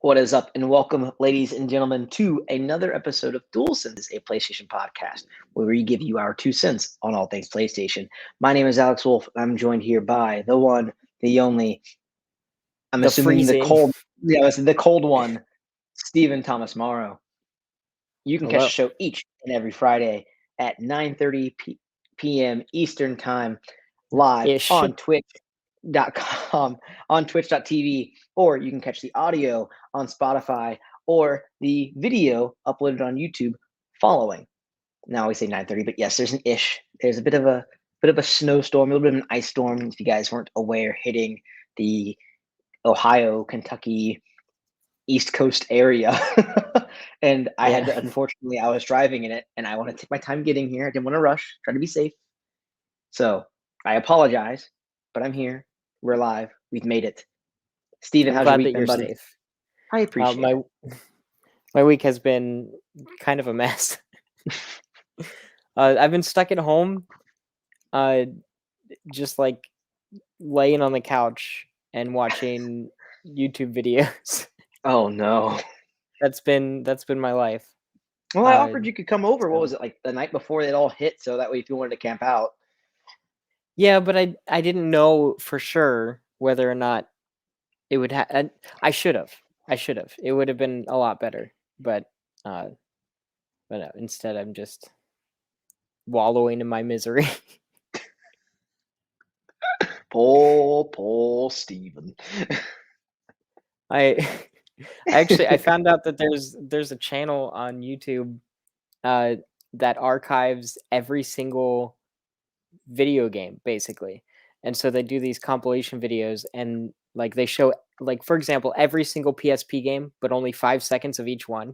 What is up, and welcome, ladies and gentlemen, to another episode of DualSense, a PlayStation podcast, where we give you our 2 cents on all things PlayStation. My name is Alex Wolf. I'm joined here by the one, the only, I'm The assuming the freezing. cold one, Stephen Thomas Morrow. You can catch Hello. the show each and every Friday at 9:30 p.m. Eastern Time, live Ish. on Twitch.com, on Twitch.tv, or you can catch the audio on Spotify or the video uploaded on YouTube following. Now we say 9:30, but yes, there's an ish. There's a bit of a snowstorm, a little bit of an ice storm, if you guys weren't aware, hitting the Ohio, Kentucky, East Coast area. And I had to, unfortunately, I was driving in it and I want to take my time getting here. I didn't want to rush, try to be safe. So I apologize, but I'm here. We're live. We've made it. Steven, I'm how's your glad week that been, you're buddy? safe. I appreciate it. My week has been kind of a mess. I've been stuck at home, just like laying on the couch and watching YouTube videos. Oh no. That's been my life. Well, I offered you could come over. What was it, like the night before it all hit? So that way, if you wanted to camp out. Yeah, but I didn't know for sure whether or not it would have. I should have. It would have been a lot better. But no, instead I'm just wallowing in my misery. Poor Steven. I found out that there's a channel on YouTube that archives every single video game basically. And so they do these compilation videos and like they show, like, for example, every single PSP game, but only 5 seconds of each one.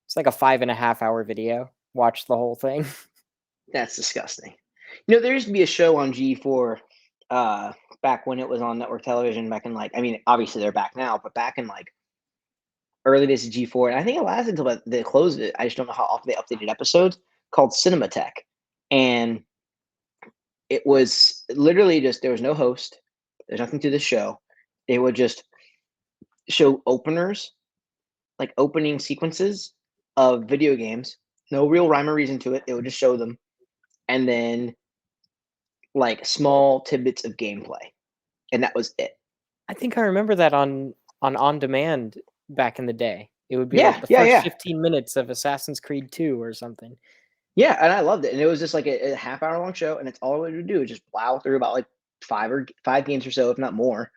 It's like a 5.5-hour video. Watch the whole thing. That's disgusting. There used to be a show on G4 back when it was on network television, back in obviously they're back now, but back in early days of G4, and I think it lasted until about they closed it. I just don't know how often they updated episodes, called Cinematech. And it was literally just, there was no host, there's nothing to the show. They would just show openers, like opening sequences of video games. No real rhyme or reason to it. It would just show them. And then like small tidbits of gameplay. And that was it. I think I remember that on demand back in the day. It would be Yeah, like the yeah, first yeah. 15 minutes of Assassin's Creed 2 or something. Yeah, and I loved it. And it was just like a half-hour long show, and it's all we would do is just plow through about like five games or so, if not more,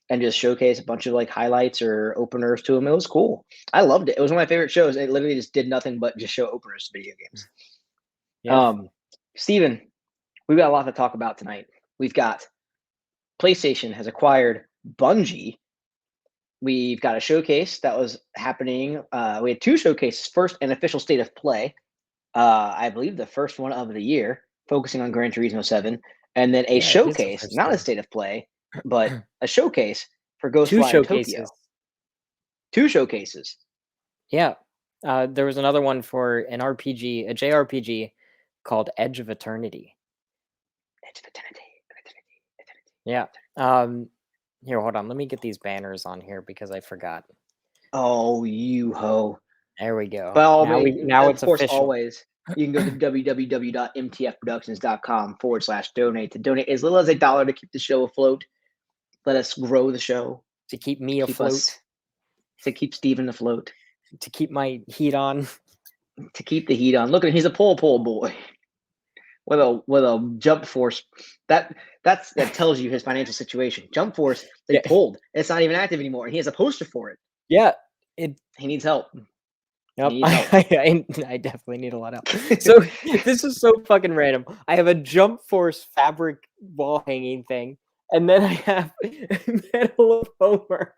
and just showcase a bunch of like highlights or openers to them. It was cool. I loved it. It was one of my favorite shows. It literally just did nothing but just show openers to video games. Yeah. Steven, we've got a lot to talk about tonight. We've got PlayStation has acquired Bungie. We've got a showcase that was happening. We had 2 showcases. First, an official state of play. I believe the first one of the year, focusing on Gran Turismo 7, and then a showcase, not a state of play, but a showcase for Ghostwire Tokyo. 2 showcases. Yeah. There was another one for an RPG, a JRPG called Edge of Eternity. Edge of Eternity. Yeah. Here, hold on. Let me get these banners on here because I forgot. Oh, you ho. There we go. Now it's official. Always, you can go to www.mtfproductions.com/donate to donate as little as $1 to keep the show afloat. Let us grow the show. To keep me afloat. To keep Steven afloat. To keep my heat on. To keep the heat on. Look at him, he's a pole boy. With a jump force. That tells you his financial situation. Jump force, they pulled. It's not even active anymore. And he has a poster for it. Yeah. He needs help. Yep. I definitely need a lot of help. So this is so fucking random. I have a Jump Force fabric wall hanging thing, and then I have Medal of Homer.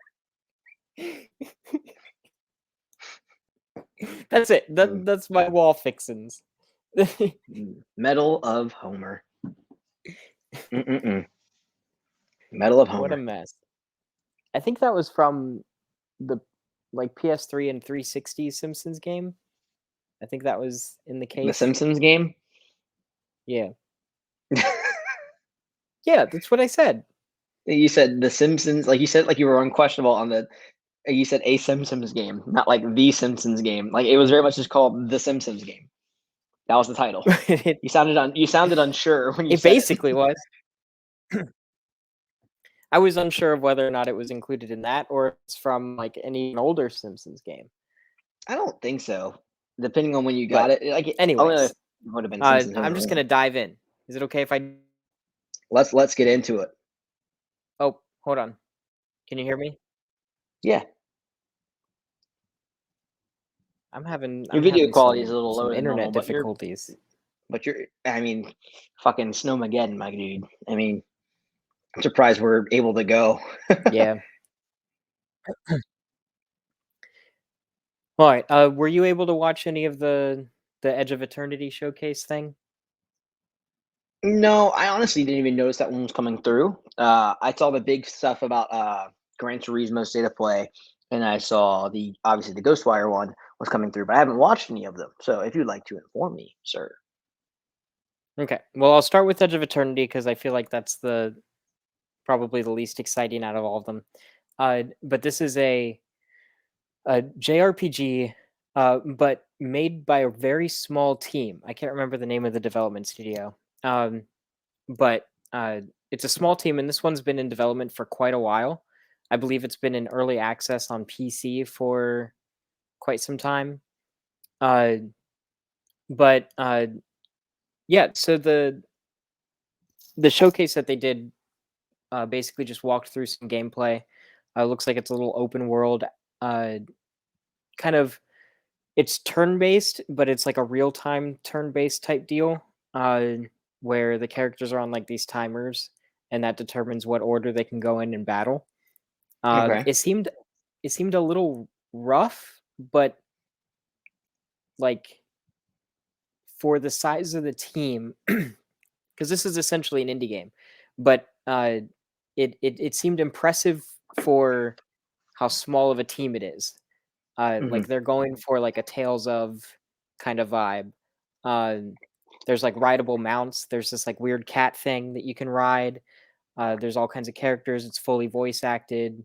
That's it. That's my wall fixins. Medal of Homer. Medal of Homer. What a mess. I think that was from the PS3 and 360 Simpsons game. I think that was in the case. The Simpsons game? Yeah. Yeah, that's what I said. You said the Simpsons, like you said, like you were unquestionable on the You said a Simpsons game, not like the Simpsons game. Like it was very much just called the Simpsons game. That was the title. it, You sounded unsure when you it said it. basically was. I was unsure of whether or not it was included in that or if it's from like an even older Simpsons game. I don't think so. Depending on when you got But it, like only anyways, if it would have been Simpsons Home I'm just Alone. gonna dive in. Is it okay if I? Let's get into it. Oh, hold on. Can you hear me? Yeah, your I'm video having quality is a little some lower than normal, internet difficulties. I mean, fucking snowmageddon, my dude. I mean, I'm surprised we're able to go. Yeah. All right. Were you able to watch any of the Edge of Eternity showcase thing? No, I honestly didn't even notice that one was coming through. I saw the big stuff about Gran Turismo State of Play, and I saw the obviously the Ghostwire one was coming through, but I haven't watched any of them. So if you'd like to inform me, sir. Okay. Well, I'll start with Edge of Eternity because I feel like that's the probably the least exciting out of all of them. But this is a JRPG, but made by a very small team. I can't remember the name of the development studio. Um, but it's a small team, and this one's been in development for quite a while. I believe it's been in early access on PC for quite some time. Uh, but yeah, so the showcase that they did basically just walked through some gameplay. Looks like it's a little open world, uh, kind of. It's turn based, but it's like a real time turn based type deal, uh, where the characters are on like these timers, and that determines what order they can go in battle. Okay. It seemed a little rough, but like for the size of the team, because this is essentially an indie game, but it seemed impressive for how small of a team it is. Hmm. Like they're going for like a Tales of kind of vibe. Uh, there's like rideable mounts. There's this like weird cat thing that you can ride. There's all kinds of characters. It's fully voice acted.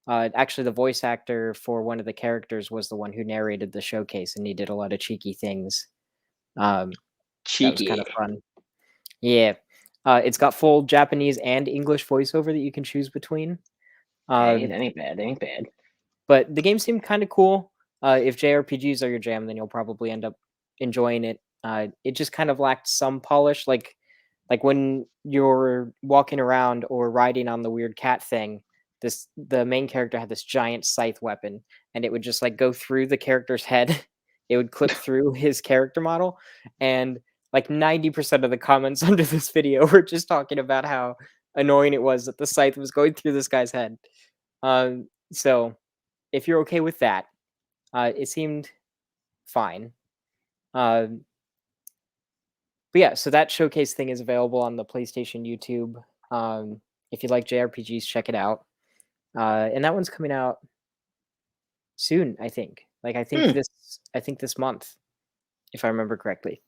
Actually, the voice actor for one of the characters was the one who narrated the showcase, and he did a lot of cheeky things. Um, that was kind Cheeky. of fun. Yeah. It's got full Japanese and English voiceover that you can choose between. Hey, Um, that ain't bad. That ain't bad. but the game seemed kind of cool. If JRPGs are your jam, then you'll probably end up enjoying it. It just kind of lacked some polish, like when you're walking around or riding on the weird cat thing. The main character had this giant scythe weapon, and it would just like go through the character's head. It would clip through his character model, and like 90% of the comments under this video were just talking about how annoying it was that the scythe was going through this guy's head. So if you're okay with that, it seemed fine. Um, but yeah, so that showcase thing is available on the PlayStation YouTube. If you like JRPGs, check it out. And that one's coming out soon, I think. Like Hmm. I think this month, if I remember correctly.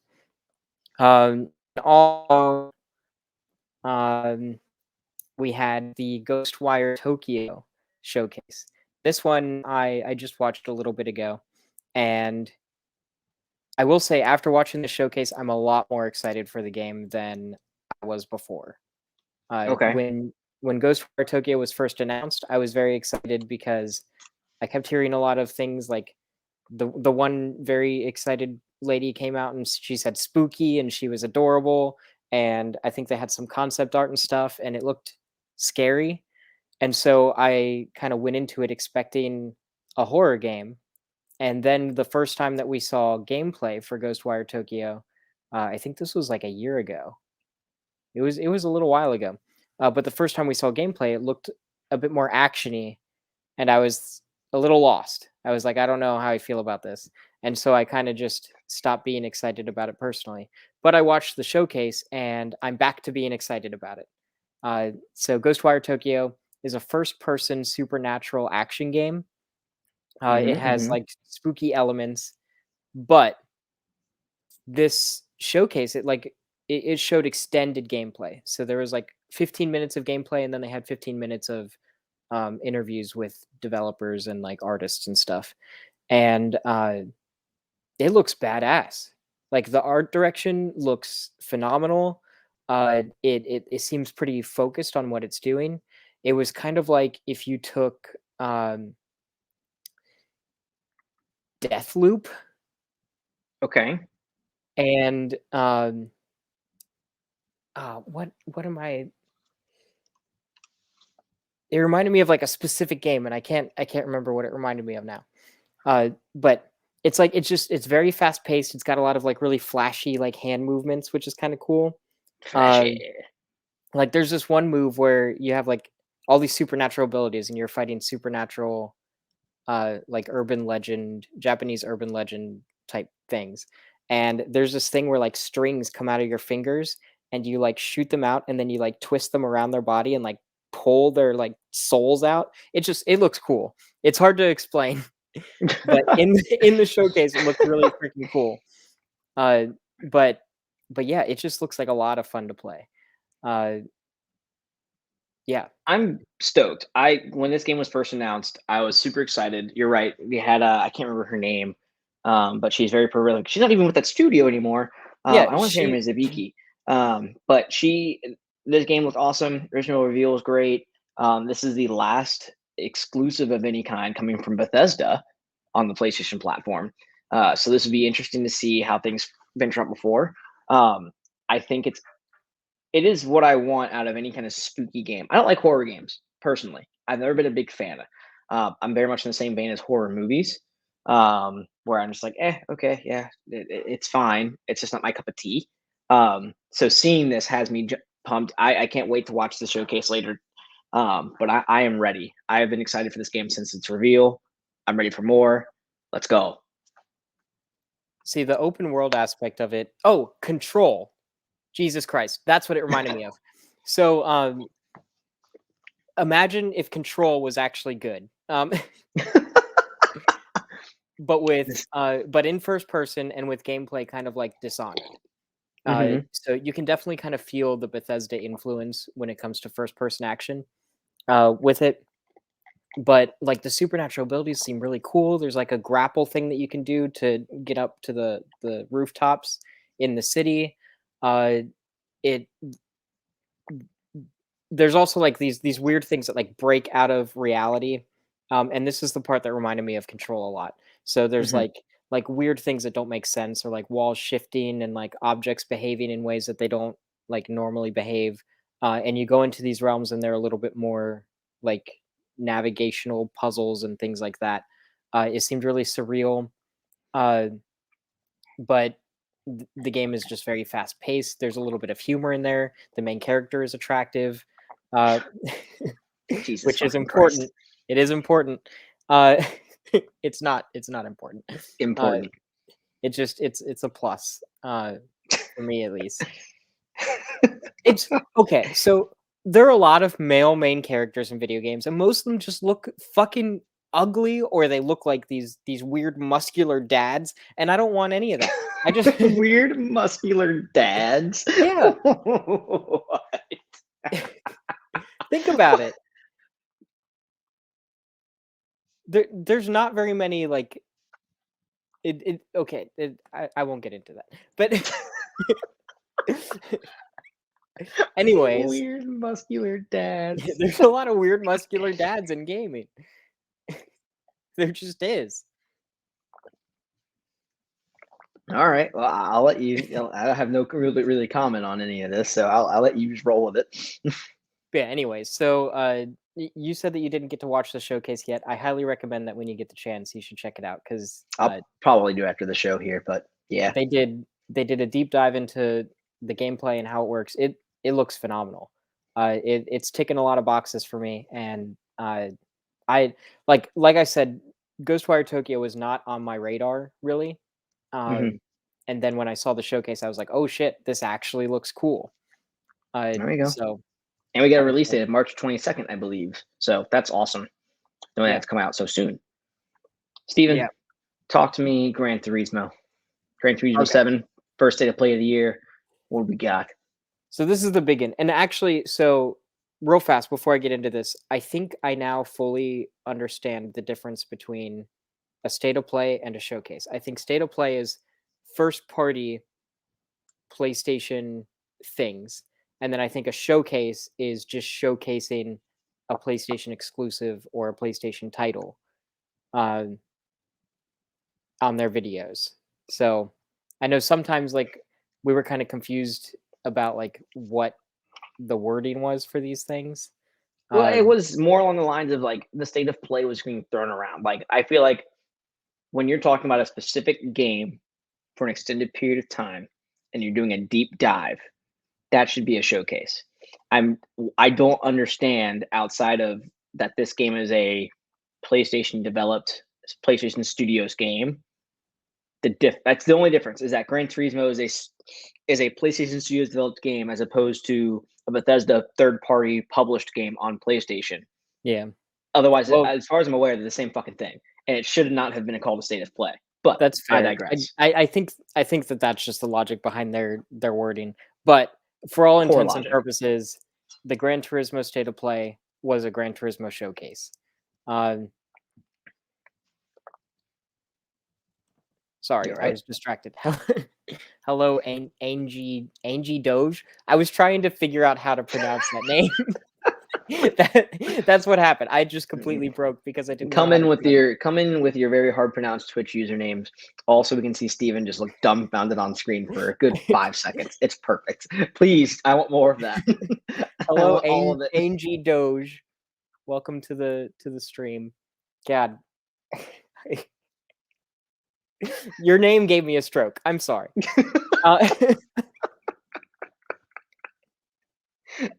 All um, we had the Ghostwire Tokyo showcase. This one I just watched a little bit ago, and I will say after watching the showcase, I'm a lot more excited for the game than I was before. Uh, Okay. when when Ghostwire Tokyo was first announced, I was very excited because I kept hearing a lot of things like the one very excited lady came out and she said spooky and she was adorable, and I think they had some concept art and stuff and it looked scary. And so I kind of went into it expecting a horror game, and then the first time that we saw gameplay for Ghostwire Tokyo, I think this was like a year ago. It was a little while ago, but the first time we saw gameplay, it looked a bit more actiony, and I was a little lost. I was like, I don't know how I feel about this, and so I kind of just stopped being excited about it personally. But I watched the showcase, and I'm back to being excited about it. So Ghostwire Tokyo is a first-person supernatural action game. It Mm-hmm. has Mm-hmm. like spooky elements, but this showcase it showed extended gameplay. So there was like 15 minutes of gameplay, and then they had 15 minutes of interviews with developers and like artists and stuff, and it looks badass. Like the art direction looks phenomenal. It seems pretty focused on what it's doing. It was kind of like if you took Deathloop Okay. and what am I? It reminded me of like a specific game, and I can't remember what it reminded me of now. But it's like it's very fast paced. It's got a lot of like really flashy like hand movements, which is kind of cool. Flashy. Like there's this one move where you have like all these supernatural abilities, and you're fighting supernatural, like Japanese urban legend type things. And there's this thing where like strings come out of your fingers, and you like shoot them out, and then you like twist them around their body and like pull their like souls out. It looks cool. It's hard to explain, but in the showcase, it looked really freaking cool. But yeah, it just looks like a lot of fun to play. Yeah, I'm stoked. When this game was first announced, I was super excited. You're right. We had I can't remember her name, but she's very prolific. She's not even with that studio anymore. yeah. I want to say her name is Ibiki. But this game was awesome. Original reveal was great. This is the last exclusive of any kind coming from Bethesda on the PlayStation platform. So this would be interesting to see how things venture up before. I think it is what I want out of any kind of spooky game. I don't like horror games personally. I've never been a big fan. I'm very much in the same vein as horror movies, where I'm just like, okay, yeah, it's fine. It's just not my cup of tea. So seeing this has me pumped. I can't wait to watch the showcase later. But I am ready. I have been excited for this game since its reveal. I'm ready for more. Let's go. See the open world aspect of it. Oh, Control. Jesus Christ. That's what it reminded me of. So imagine if Control was actually good. But in first person and with gameplay kind of like Dishonored. So you can definitely kind of feel the Bethesda influence when it comes to first person action with it. But like the supernatural abilities seem really cool. There's like a grapple thing that you can do to get up to the rooftops in the city. It There's also like these weird things that like break out of reality. And this is the part that reminded me of Control a lot. So there's like weird things that don't make sense, or like walls shifting and like objects behaving in ways that they don't like normally behave. And you go into these realms and they're a little bit more like navigational puzzles and things like that. It seemed really surreal. But the game is just very fast paced. There's a little bit of humor in there. The main character is attractive, which is important. Christ. It is important. It's not important. Important. It's a plus for me at least. It's okay. So there are a lot of male main characters in video games, and most of them just look fucking ugly, or they look like these weird muscular dads, and I don't want any of that. I just weird muscular dads. Yeah. Think about it. There's not very many like okay. I won't get into that. But anyways, weird muscular dads. there's a lot of weird muscular dads in gaming. There just is. All right. Well, I'll let you. I have no really comment on any of this, so I'll let you just roll with it. Yeah. Anyways, so you said that you didn't get to watch the showcase yet. I highly recommend that when you get the chance, you should check it out because I'll probably do after the show here, but yeah, they did a deep dive into the gameplay and how it works. It looks phenomenal. It's ticking a lot of boxes for me, and I like I said, Ghostwire Tokyo was not on my radar really. And then when I saw the showcase, I was like, "Oh shit, this actually looks cool." there we go. So, and we got a release date of March 22nd, I believe. So that's awesome. Knowing that's come out so soon. Steven, talk to me. Gran Turismo 7, first state of play of the year. What do we got? So this is the big one, and actually, so real fast before I get into this, I think I now fully understand the difference between a state of play and a showcase. I think state of play is first party PlayStation things, and then I think a showcase is just showcasing a PlayStation exclusive or a PlayStation title um, on their videos. So I know sometimes like we were kind of confused about like what the wording was for these things. Well, Uh, it was more along the lines of like the state of play was being thrown around. Like I feel like when you're talking about a specific game for an extended period of time and you're doing a deep dive, that should be a showcase. I'm I don't understand outside of that this game is a PlayStation developed PlayStation Studios game. That's the only difference is that Gran Turismo is a PlayStation Studios developed game as opposed to a Bethesda third party published game on PlayStation. yeah. Otherwise, Well, as far as I'm aware, they're the same fucking thing, and it should not have been called a state of play. But that's I fair. digress. I think that that's just the logic behind their wording. But for all Poor intents and logic. purposes, the Gran Turismo State of Play was a Gran Turismo showcase. Um, sorry, You're I right. was distracted. Hello, Angie Doge. I was trying to figure out how to pronounce that name. That's what happened. I just completely broke because I didn't know how to pronounce. Come in with your very hard pronounced Twitch usernames. Also, we can see Steven just look dumbfounded on screen for a good 5 seconds. It's perfect. Please, I want more of that. I Hello, want all of it. Angie Doge. Welcome to the stream. God, your name gave me a stroke. I'm sorry. Uh,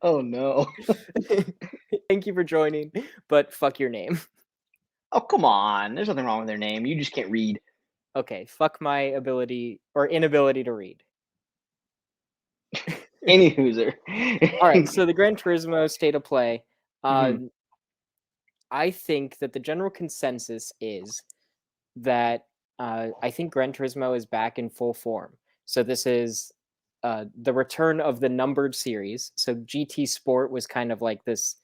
Oh no. thank you for joining, but fuck your name. Oh come on. There's nothing wrong with their name. You just can't read. Okay, fuck my ability or inability to read. Any hooser. All right, so the Gran Turismo State of Play. Mhm, I think that the general consensus is that I think Gran Turismo is back in full form. So this is the return of the numbered series. So GT Sport was kind of like this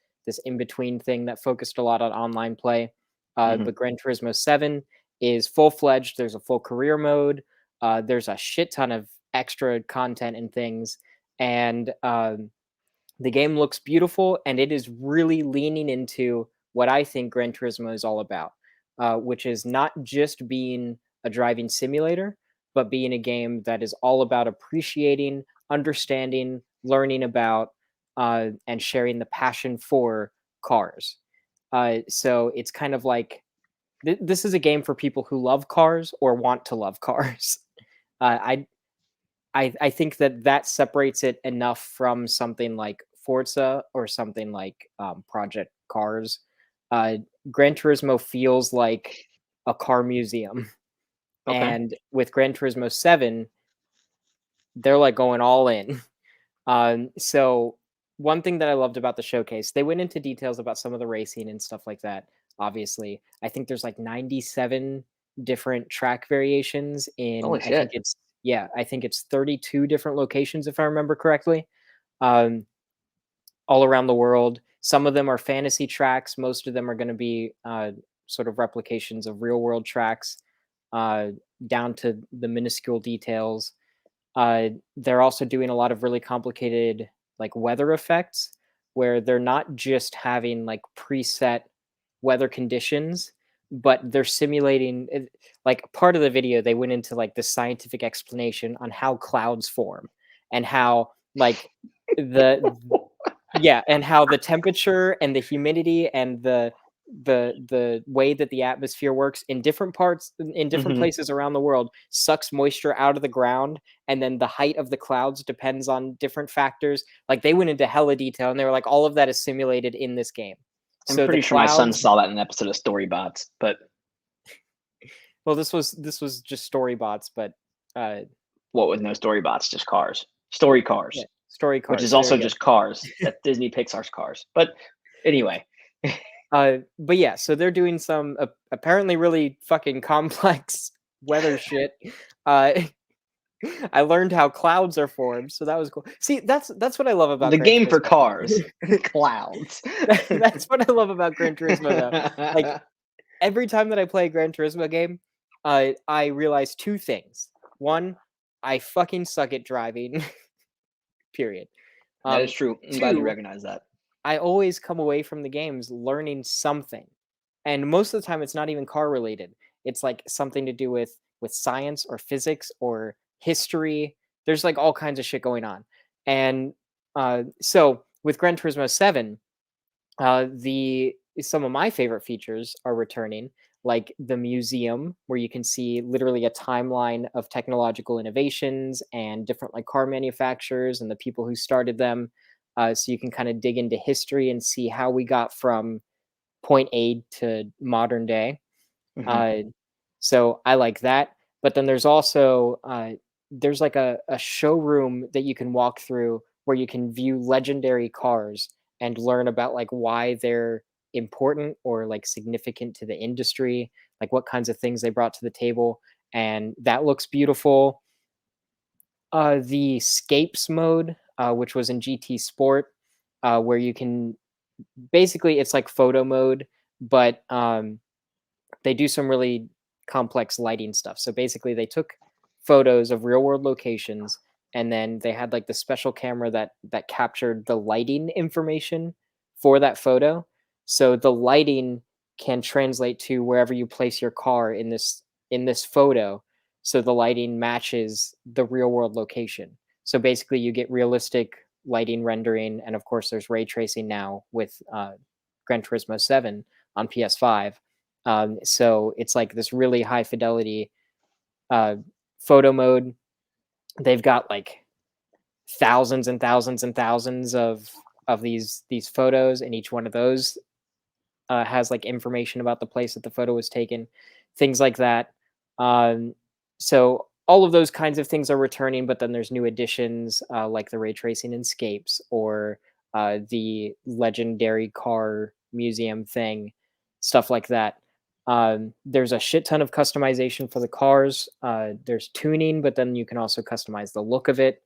in between thing that focused a lot on online play. mhm. But Gran Turismo 7 is full fledged. There's a full career mode. There's a shit ton of extra content and things, and the game looks beautiful, and it is really leaning into what I think Gran Turismo is all about, which is not just being a driving simulator, but being a game that is all about appreciating, understanding, learning about, and sharing the passion for cars. So it's kind of like this is a game for people who love cars or want to love cars. Uh, I I think that that separates it enough from something like Forza or something like Project Cars. Uh, Gran Turismo feels like a car museum, Okay. and with Gran Turismo 7, they're like going all in. So one thing that I loved about the showcase, they went into details about some of the racing and stuff like that. Obviously, I think there's like 97 different track variations in. Holy shit. I think it's 32 different locations if I remember correctly, um, all around the world. Some of them are fantasy tracks. Most of them are going to be sort of replications of real world tracks, uh, down to the minuscule details. They're also doing a lot of really complicated like weather effects where they're not just having like preset weather conditions, but they're simulating like part of the video they went into like the scientific explanation on how clouds form and how like the yeah, and how the temperature and the humidity and the way that the atmosphere works in different parts in different Mhm. places around the world sucks moisture out of the ground, and then the height of the clouds depends on different factors. Like they went into hella detail and they were like all of that is simulated in this game. I'm So the pretty sure my son clouds, saw that in an episode of Storybots, but well, this was just story bots, but uh what with no Storybots, just cars. Story yeah, Cars, story which is cars. There also you just go. cars. That Disney Pixar's cars. But anyway, But yeah, so they're doing some apparently really fucking complex weather shit. Uh, I learned how clouds are formed, so that was cool. See, that's what I love about The Gran game for Turismo. cars, clouds. That's what I love about Gran Turismo, though. Like, every time that I play a Gran Turismo game, I realize two things. One, I fucking suck at driving, period. That is true. I'm glad you Two, recognize that. I always come away from the games learning something. And most of the time it's not even car related. It's like something to do with science or physics or history. There's like all kinds of shit going on. And so with Gran Turismo 7, the some of my favorite features are returning, like the museum, where you can see literally a timeline of technological innovations and different like car manufacturers and the people who started them. So you can kind of dig into history and see how we got from point A to modern day. Mhm. Uh, so I like that. But then there's also there's like a showroom that you can walk through where you can view legendary cars and learn about like why they're important or like significant to the industry, like what kinds of things they brought to the table, and that looks beautiful. The Scapes mode, which was in GT Sport, where you can basically it's like photo mode, but they do some really complex lighting stuff. So basically, they took photos of real world locations, and then they had like the special camera that captured the lighting information for that photo. So the lighting can translate to wherever you place your car in this photo. So the lighting matches the real world location. So basically, you get realistic lighting rendering, and of course, there's ray tracing now with Gran Turismo 7 on PS5. So it's like this really high fidelity uh, photo mode. They've got like thousands and thousands and thousands of these photos, and each one of those has like information about the place that the photo was taken, things like that. Um, so all of those kinds of things are returning, but then there's new additions like the ray tracing and scapes or the legendary car museum thing, stuff like that. There's a shit ton of customization for the cars. There's tuning, but then you can also customize the look of it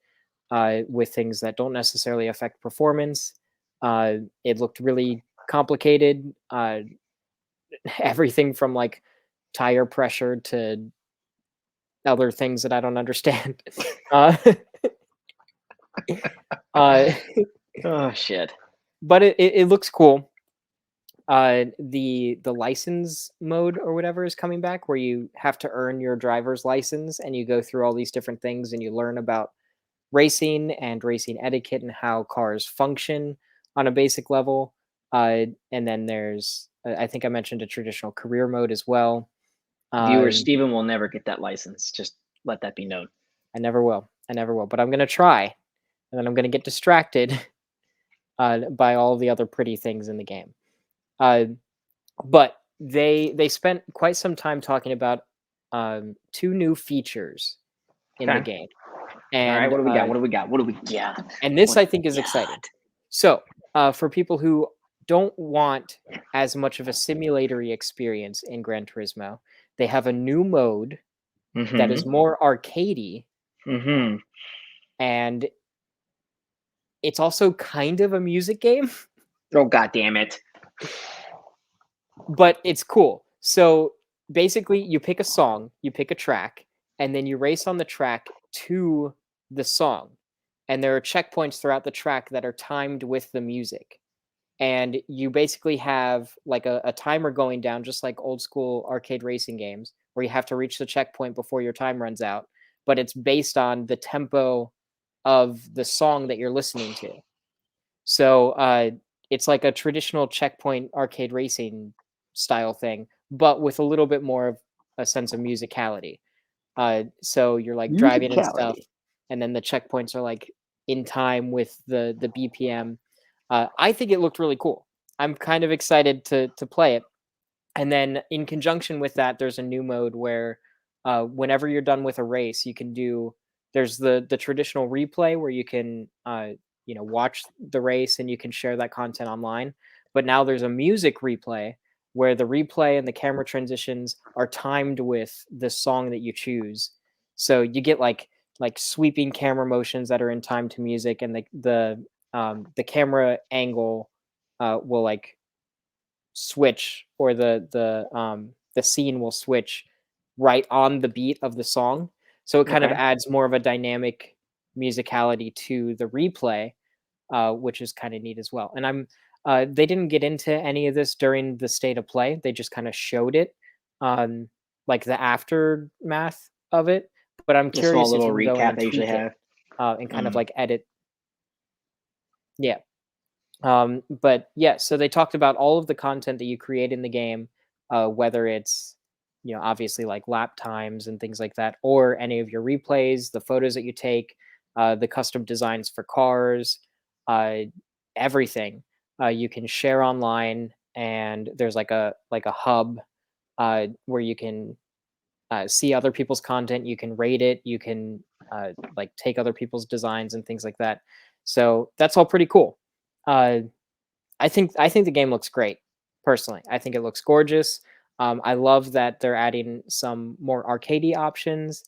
with things that don't necessarily affect performance. It looked really complicated. Everything from like tire pressure to other things that I don't understand. uh, uh, Oh shit. but it looks cool. The license mode or whatever is coming back, where you have to earn your driver's license and you go through all these different things and you learn about racing and racing etiquette and how cars function on a basic level. And then there's, I think I mentioned a traditional career mode as well. Viewer Um, Steven will never get that license. Just let that be known. I never will. I never will. But I'm gonna try, and then I'm gonna get distracted by all the other pretty things in the game. Uh, but they spent quite some time talking about two new features in the Okay. game, All right. and What do we got? What do we got? What do we got? this What I do think is we exciting. got? So for people who don't want as much of a simulatory experience in Gran Turismo, they have a new mode that is Mm-hmm. more arcadey, Mm-hmm. and it's also kind of a music game, Oh god damn it. but it's cool. So basically, you pick a song, you pick a track, and then you race on the track to the song. And there are checkpoints throughout the track that are timed with the music. And you basically have like a timer going down, just like old school arcade racing games, where you have to reach the checkpoint before your time runs out. But it's based on the tempo of the song that you're listening to. So it's like a traditional checkpoint arcade racing style thing, but with a little bit more of a sense of musicality. So you're like driving and stuff, Musicality. and then the checkpoints are like in time with the BPM. I think it looked really cool. I'm kind of excited to play it. And then in conjunction with that, there's a new mode where whenever you're done with a race, you can do there's the traditional replay where you can watch the race and you can share that content online. But now there's a music replay where the replay and the camera transitions are timed with the song that you choose. So you get like like sweeping camera motions that are in time to music, and the camera angle will like switch, or the scene will switch right on the beat of the song. So it kind of Okay. adds more of a dynamic musicality to the replay, which is kind of neat as well. And they didn't get into any of this during the state of play. They just kind of showed it, like the aftermath of it. But I'm The small curious if little you can go in recap and they usually tweak it, have. and kind of like edit. Yeah. But yeah, so they talked about all of the content that you create in the game, whether it's, obviously like lap times and things like that, or any of your replays, the photos that you take, the custom designs for cars, uh, everything you can share online. And there's like a hub where you can see other people's content. You can rate it. You can like take other people's designs and things like that. So that's all pretty cool. Uh, I think the game looks great. Personally, I think it looks gorgeous. I love that they're adding some more arcadey options.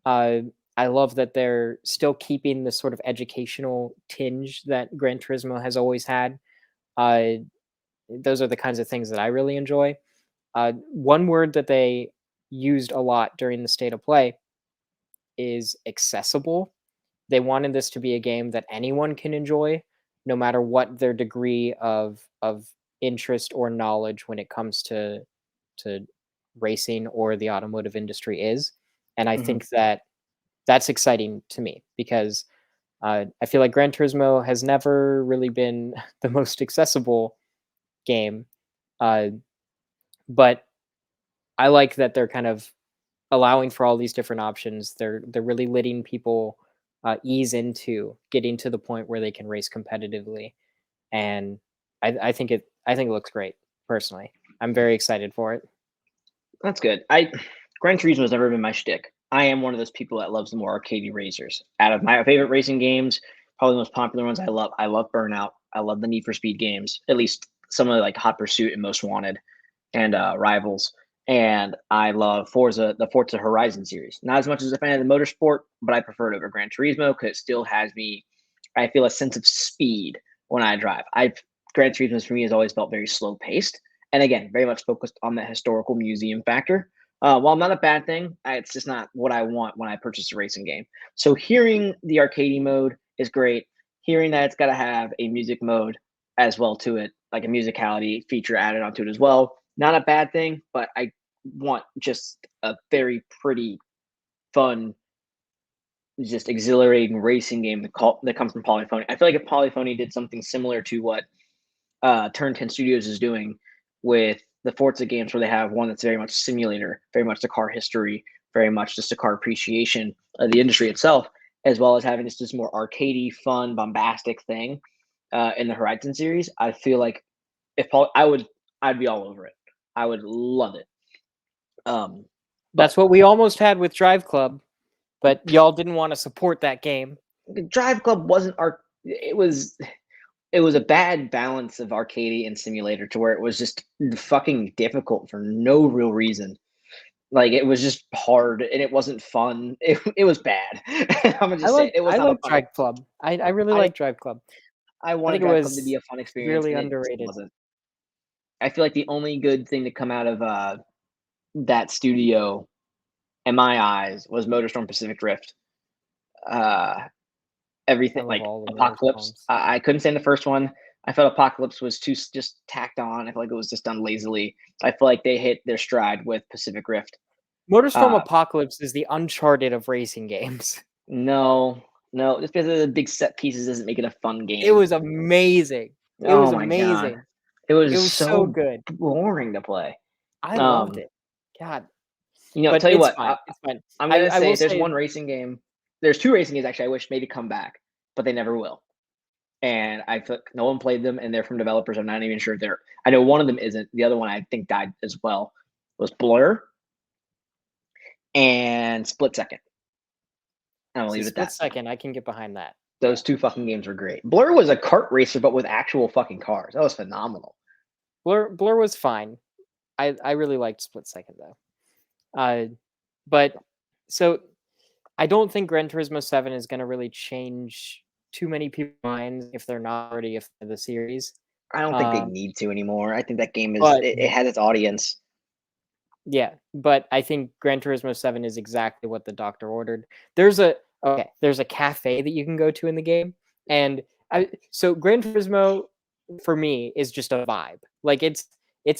Uh, I love that they're still keeping the sort of educational tinge that Gran Turismo has always had. Uh, those are the kinds of things that I really enjoy. One word that they used a lot during the state of play is accessible. They wanted this to be a game that anyone can enjoy, no matter what their degree of interest or knowledge when it comes to racing or the automotive industry is. And I Mhm. think that that's exciting to me, because I feel like Gran Turismo has never really been the most accessible game, uh, but I like that they're kind of allowing for all these different options. They're really letting people ease into getting to the point where they can race competitively, and I think it looks great. Personally, I'm very excited for it. That's good. Gran Turismo has never been my shtick. I am one of those people that loves the more arcadey racers. Out of my favorite racing games, probably the most popular ones I love Burnout. I love the Need for Speed games. At least some of the, like Hot Pursuit and Most Wanted and Rivals. And I love the Forza Horizon series. Not as much as a fan of the motorsport, but I prefer it over Gran Turismo because it still has me. I feel a sense of speed when I drive. Gran Turismo for me has always felt very slow paced, and again, very much focused on the historical museum factor. While not a bad thing, it's just not what I want when I purchase a racing game. So hearing the arcade mode is great. Hearing that it's got to have a music mode as well to it, like a musicality feature added onto it as well. Not a bad thing, but I want just a very pretty, fun, just exhilarating racing game that comes from Polyphony. I feel like if Polyphony did something similar to what Turn 10 Studios is doing with the Forza games, where they have one that's very much simulator, very much the car history, very much just the car appreciation of the industry itself, as well as having this more arcadey, fun, bombastic thing in the Horizon series. I feel like if Paul, I'd be all over it. I would love it. But That's what we almost had with Drive Club, but y'all didn't want to support that game. Drive Club wasn't art. It was a bad balance of arcade and simulator to where it was just fucking difficult for no real reason. Like it was just hard and it wasn't fun. It was bad. I'm gonna I just say like it. It was I not a like fun. Drive Club. I really I like Drive Club. I I wanted think it Drive Club to be was a fun experience severely and it just underrated. wasn't. I feel like the only good thing to come out of that studio, in my eyes, was Motorstorm Pacific Drift. Uh, I Everything love like all the Apocalypse. motorhomes. I couldn't stand the first one. I felt Apocalypse was too just tacked on. I feel like it was just done lazily. I feel like they hit their stride with Pacific Rift. Motorstorm Uh, Apocalypse is the Uncharted of racing games. no, no, just because of the big set pieces doesn't make it a fun It game. was amazing. It Oh was my god, amazing. it It was was so so good. boring to play. I loved Um, it. God, Tell but you it's what, fine. It's fine. I'm I gonna I say will there's say one racing game. There's two racing games actually. I wish maybe come back, but they never will. And I took no one played them, and they're from developers. I'm not even sure if they're. I know one of them isn't. The other one I think died as well. Was Blur and Split Second. And I'll see leave it at Split that. Second. I can get behind that. Those Yeah. two fucking games were great. Blur was a kart racer, but with actual fucking cars. That was phenomenal. Blur was fine. I really liked Split Second though. But so I don't think Gran Turismo 7 is going to really change too many people's minds if they're not already a fan of the series. I don't think they need to anymore. I think that game But it has its audience. yeah, but I think Gran Turismo 7 is exactly what the doctor ordered. There's a cafe that you can go to in the game, and so Gran Turismo for me is just a vibe. Like it's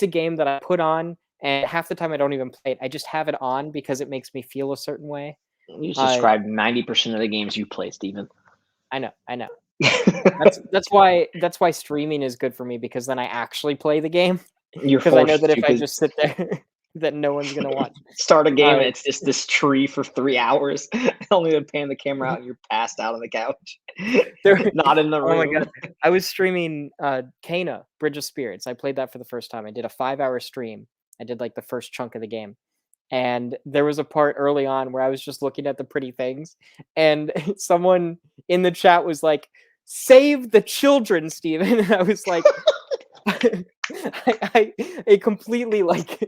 a game that I put on, and half the time I don't even play it. I just have it on because it makes me feel a certain way. You just Uh, described 90% of the games you play, Steven. I know. That's why streaming is good for me, because then I actually play the game, You're because I know forced that to if I 'cause just sit there, that no one's gonna watch. start a game Uh, and it's just this tree for 3 hours, only to pan the camera out and you're passed out on the couch, there, not in the oh my room. god, I was streaming Kana Bridge of Spirits. I played that for the first time. I did a 5-hour stream. I did like the first chunk of the game. And there was a part early on where I was just looking at the pretty things, and someone in the chat was like, "Save the children, Steven." And I was like, it completely like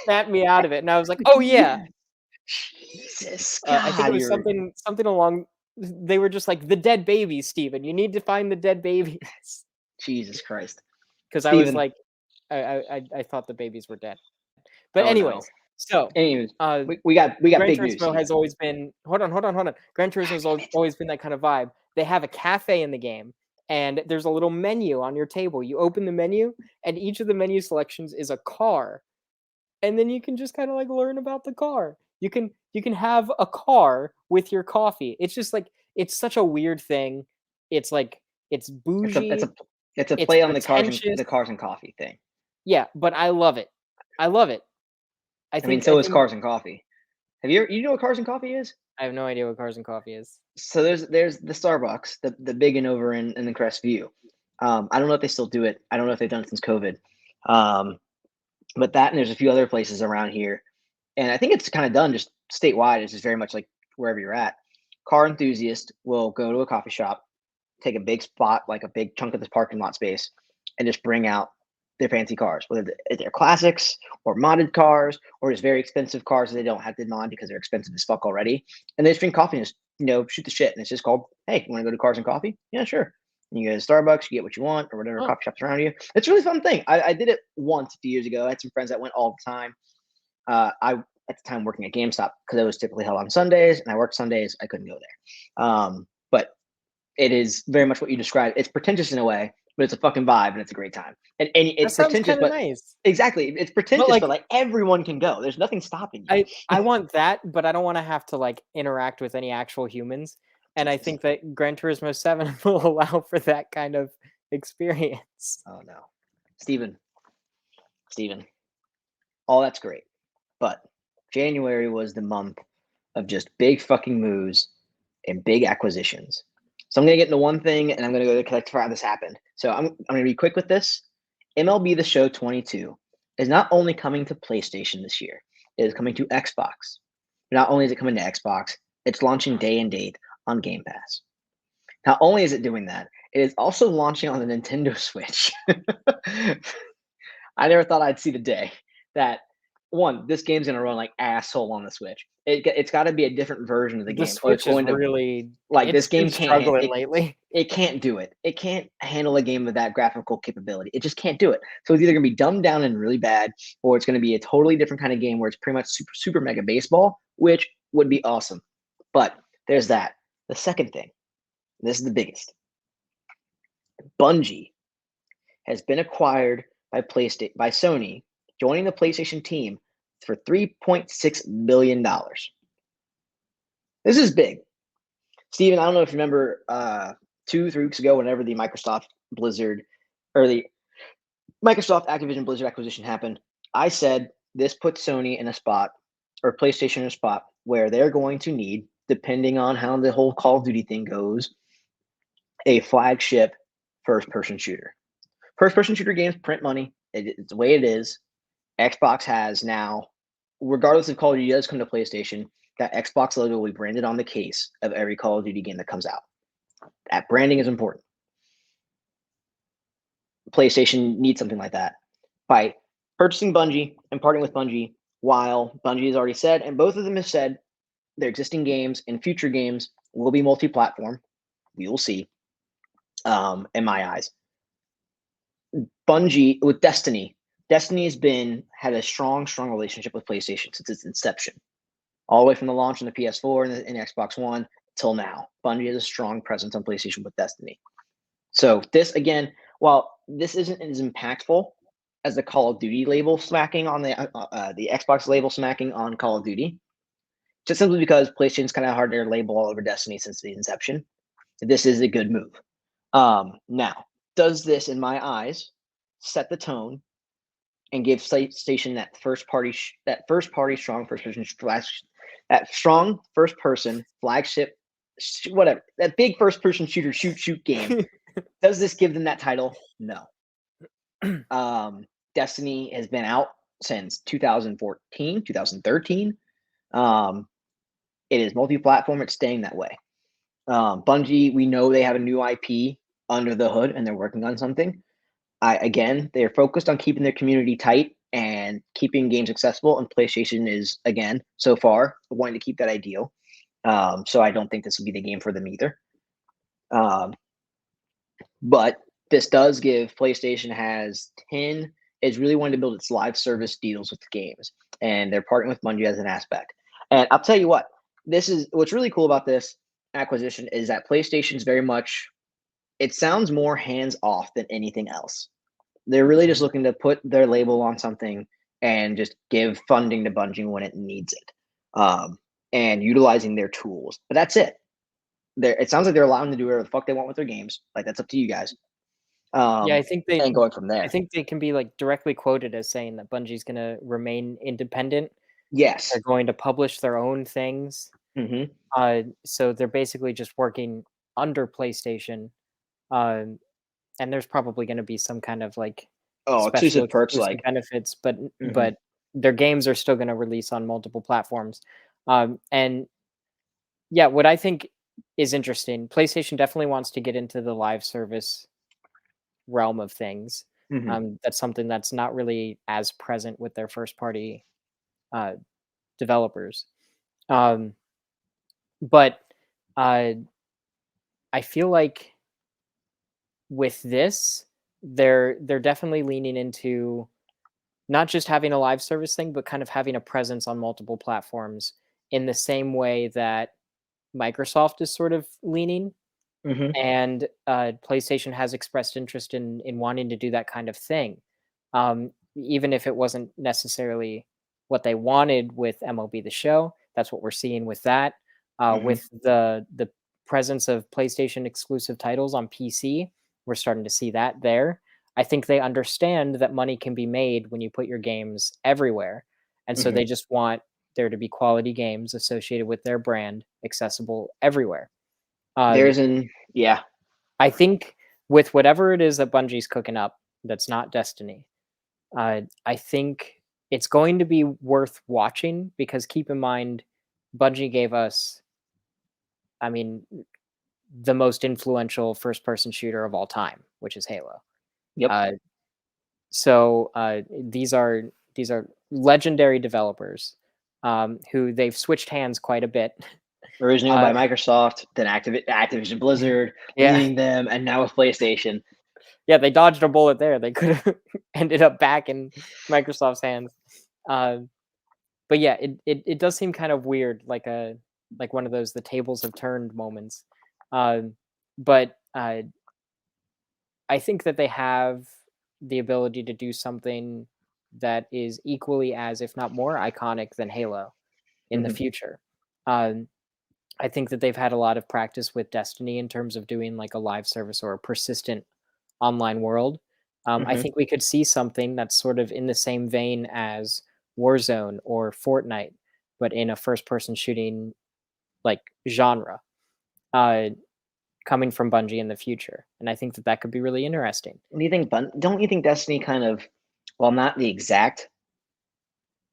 snapped me out of it, and I was like, "Oh yeah." Jesus, I think it God, was you're something along. They were just like, "The dead babies, Steven. You need to find the dead babies." Jesus Christ. Because I was Steven. like, I thought the babies were dead. But Oh, no. anyways, so Anyways, uh, we got Gran big news, Turismo Steven. has always been hold on. Gran Turismo has always been that kind of vibe. They have a cafe in the game, and there's a little menu on your table. You open the menu, and each of the menu selections is a car, and then you can just kind of like learn about the car. You can have a car with your coffee. It's just like it's such a weird thing. It's like it's It's a it's bougie, a it's a it's play on pretentious. the cars and coffee thing. Yeah, but I love it. I love it. I I mean, think I so is think cars and coffee. You know what cars and coffee is? I have no idea what Cars and Coffee is. So there's the Starbucks, the big one over in the Crestview. I don't know if they still do it. I don't know if they've done it since COVID. Um, but that and there's a few other places around here, and I think it's kind of done just statewide. It's just very much like wherever you're at. Car enthusiast will go to a coffee shop, take a big spot, like a big chunk of this parking lot space, and just bring out their fancy cars, whether they're classics or modded cars or just very expensive cars that they don't have to mod because they're expensive as fuck already. And they just drink coffee and just, shoot the shit. And it's just called, hey, you want to go to Cars and Coffee? Yeah, sure. And you go to Starbucks, you get what you want or whatever Oh, coffee shops around you. It's a really fun thing. I did it once a few years ago. I had some friends that went all the time. I at the time working at GameStop because it was typically held on Sundays and I worked Sundays. I couldn't go there. But it is very much what you described. It's pretentious in a way, but it's a fucking vibe and it's a great time. And that it's sounds pretentious, kind of but nice. exactly, it's But pretentious, but like like everyone can go. There's nothing stopping you. I want that, but I don't want to have to like interact with any actual humans. And I think that Gran Turismo 7 will allow for that kind of experience. Oh no, Steven, Steven, all that's great, but January was the month of just big fucking moves and big acquisitions. So I'm gonna get into one thing, and I'm gonna go to collect for how this happened. So I'm gonna be quick with this. MLB The Show 22 is not only coming to PlayStation this year, it is coming to Xbox. Not only is it coming to Xbox, it's launching day and date on Game Pass. Not only is it doing that, it is also launching on the Nintendo Switch. I never thought I'd see the day that one, this game's gonna run like asshole on the Switch. It's got to be a different version of the The game, or it's Switch is going to really like this it's been game can't struggling lately. it can't do it. It can't handle a game with that graphical capability. It just can't do it. So it's either gonna be dumbed down and really bad, or it's gonna be a totally different kind of game where it's pretty much super mega baseball, which would be awesome. But there's that. The second thing, this is the biggest. Bungie has been acquired by PlayStation by Sony, joining the PlayStation team for $3.6 billion. This is big. Steven, I don't know if you remember 2-3 weeks ago, whenever the Microsoft Blizzard or the Microsoft Activision Blizzard acquisition happened, I said this puts Sony in a spot or PlayStation in a spot where they're going to need, depending on how the whole Call of Duty thing goes, a flagship first-person shooter. First-person shooter games print money. It's the way it is. Xbox has now, regardless if Call of Duty does come to PlayStation, that Xbox logo will be branded on the case of every Call of Duty game that comes out. That branding is important. PlayStation needs something like that. By purchasing Bungie and parting with Bungie, while Bungie has already said, and both of them have said, their existing games and future games will be multi-platform. We will see. In my eyes, Bungie with Destiny. Destiny had a strong relationship with PlayStation since its inception, all the way from the launch on the PS4 and the Xbox One till now. Bungie has a strong presence on PlayStation with Destiny. So this again, while this isn't as impactful as the Call of Duty label smacking on the Xbox label smacking on Call of Duty, just simply because PlayStation's kind of hard their label all over Destiny since the inception. This is a good move. Now, does this, in my eyes, set the tone and give PlayStation that first party strong first person flagship, whatever, that big first person shooter shoot game? Does this give them that title? No. Destiny has been out since 2014, 2013. It is multi-platform. It's staying that way. Bungie, we know they have a new IP under the hood and they're working on something. Again, they're focused on keeping their community tight and keeping games accessible, and PlayStation is, again, so far, wanting to keep that ideal. So I don't think this will be the game for them either. But this does give PlayStation is really wanting to build its live service deals with the games, and they're partnering with Bungie as an aspect. And I'll tell you what, what's really cool about this acquisition is that PlayStation's very much, it sounds more hands off than anything else. They're really just looking to put their label on something and just give funding to Bungie when it needs it, and utilizing their tools. But that's it. It sounds like they're allowing them to do whatever the fuck they want with their games. Like, that's up to you guys. Yeah, I think and going from there. I think they can be like directly quoted as saying that Bungie's going to remain independent. Yes. They're going to publish their own things. So they're basically just working under PlayStation. And there's probably going to be some kind of like special exclusive perks, like benefits, but their games are still going to release on multiple platforms. And yeah, what I think is interesting, PlayStation definitely wants to get into the live service realm of things. That's something that's not really as present with their first party developers. But I feel like with this, they're definitely leaning into not just having a live service thing, but kind of having a presence on multiple platforms in the same way that Microsoft is sort of leaning. And PlayStation has expressed interest in wanting to do that kind of thing, even if it wasn't necessarily what they wanted with MLB The Show. That's what we're seeing with that. With the presence of PlayStation exclusive titles on PC, we're starting to see that there. I think they understand that money can be made when you put your games everywhere, and so they just want there to be quality games associated with their brand accessible everywhere. I think with whatever it is that Bungie's cooking up that's not Destiny, I think it's going to be worth watching, because keep in mind, Bungie gave us, I mean, the most influential first-person shooter of all time, which is Halo. So these are legendary developers who they've switched hands quite a bit. Originally owned by Microsoft, then Activision Blizzard, leading them, and now with PlayStation. Yeah, they dodged a bullet there. They could have ended up back in Microsoft's hands. But yeah, it does seem kind of weird, like one of those the tables have turned moments. But I think that they have the ability to do something that is equally as, if not more, iconic than Halo in the future. I think that they've had a lot of practice with Destiny in terms of doing like a live service or a persistent online world. I think we could see something that's sort of in the same vein as Warzone or Fortnite, but in a first-person shooting like genre, coming from Bungie in the future. And I think that could be really interesting. What do you think? Don't you think Destiny kind of, well, not the exact,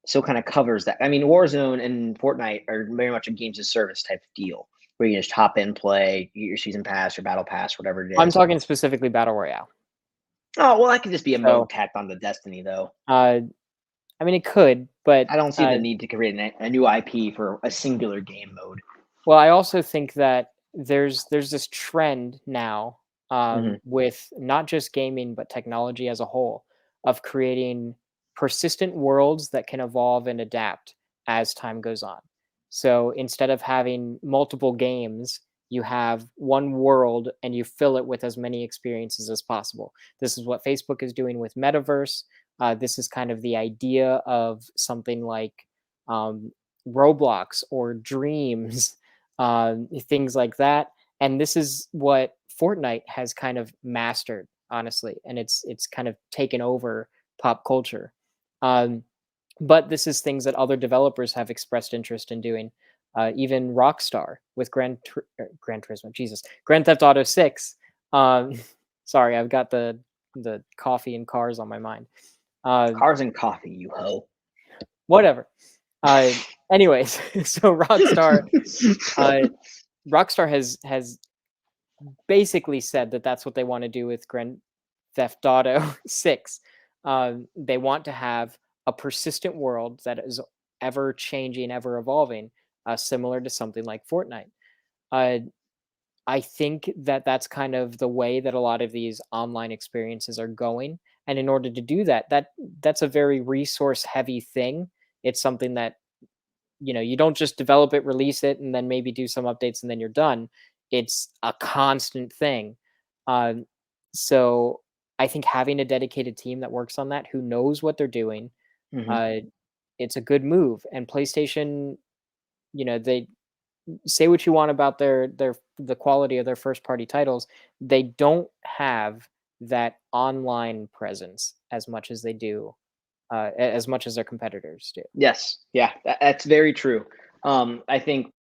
so kind of covers that? I mean, Warzone and Fortnite are very much a games as service type of deal, where you just hop in, play, you get your season pass, your battle pass, whatever it is. I'm talking specifically battle royale. Oh, well, that could just be a mode tacked onto Destiny, though. I mean, it could, But I don't see the need to create a new IP for a singular game mode. well, I also think that there's this trend now, with not just gaming but technology as a whole, of creating persistent worlds that can evolve and adapt as time goes on. So instead of having multiple games, you have one world and you fill it with as many experiences as possible. This is what Facebook is doing with Metaverse. This is kind of the idea of something like um, Roblox or Dreams, things like that. And this is what Fortnite has kind of mastered, honestly, and it's kind of taken over pop culture. Um, but this is things that other developers have expressed interest in doing. Even Rockstar with Gran Turismo, Jesus, Grand Theft Auto 6. Um, sorry, I've got the coffee and cars on my mind. Cars and coffee, you hoe. Whatever. Uh, anyways, so uh, Rockstar has basically said that that's what they want to do with Grand Theft Auto 6. They want to have a persistent world that is ever changing, ever evolving, similar to something like Fortnite. Uh, I think that that's kind of the way that a lot of these online experiences are going. And in order to do that, that's a very resource heavy thing. It's something that, you don't just develop it, release it, and then maybe do some updates and then you're done. It's a constant thing. Um, so I think having a dedicated team that works on that, who knows what they're doing, uh, it's a good move. And PlayStation, they say what you want about the quality of their first party titles. They don't have that online presence as much as they do, as much as their competitors do. Yes, yeah, that's very true. I think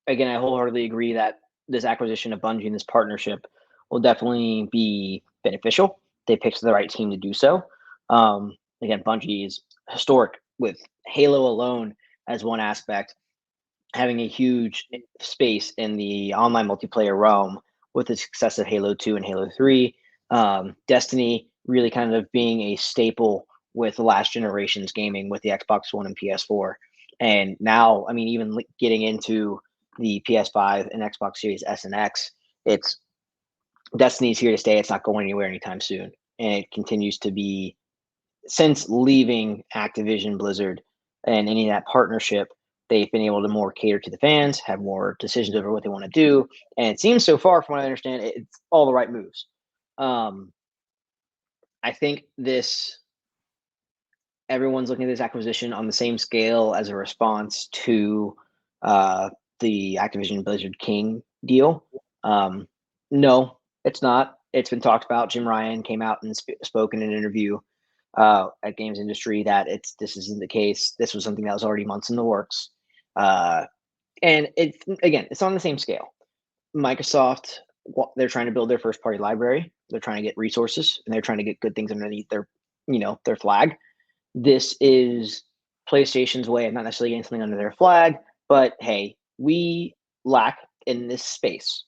again, I wholeheartedly agree that this acquisition of Bungie and this partnership will definitely be beneficial. They picked the right team to do so. Again, Bungie is historic with Halo alone as one aspect, having a huge space in the online multiplayer realm with the success of Halo 2 and Halo 3. Destiny really kind of being a staple with the last generation's gaming with the Xbox One and PS4. And now, I mean, even getting into the PS5 and Xbox Series S and X, it's Destiny's here to stay. It's not going anywhere anytime soon. And it continues to be, since leaving Activision Blizzard and any of that partnership, they've been able to more cater to the fans, have more decisions over what they want to do. And it seems so far, from what I understand, it's all the right moves. Um, I think everyone's looking at this acquisition on the same scale as a response to uh, the Activision Blizzard King deal. No, it's not. It's been talked about. Jim Ryan came out and spoke in an interview at Games Industry that this isn't the case. This was something that was already months in the works, and it's on the same scale. Microsoft, they're trying to build their first party library. They're trying to get resources and they're trying to get good things underneath their flag. This is PlayStation's way of not necessarily getting something under their flag, but hey, we lack in this space.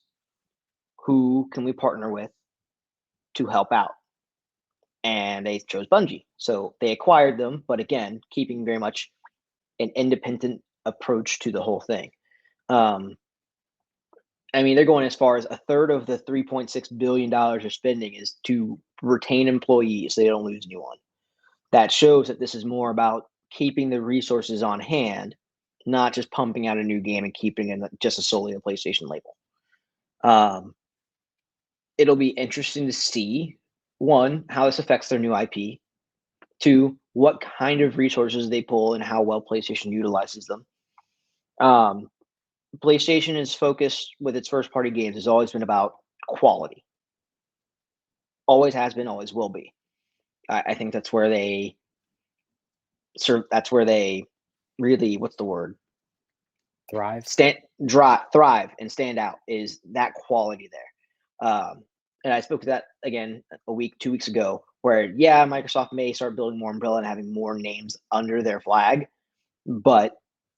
Who can we partner with to help out? And they chose Bungie. So they acquired them, but again, keeping very much an independent approach to the whole thing. I mean, they're going as far as a third of the $3.6 billion they're spending is to retain employees so they don't lose anyone. That shows that this is more about keeping the resources on hand, not just pumping out a new game and keeping it just solely a PlayStation label. It'll be interesting to see, one, how this affects their new IP, two, what kind of resources they pull and how well PlayStation utilizes them. PlayStation is focused with its first party games has always been about quality. Always has been, always will be. I think that's where they really, what's the word? Thrive. Thrive and stand out is that quality there. And I spoke to that again 2 weeks ago, where Microsoft may start building more umbrella and having more names under their flag, but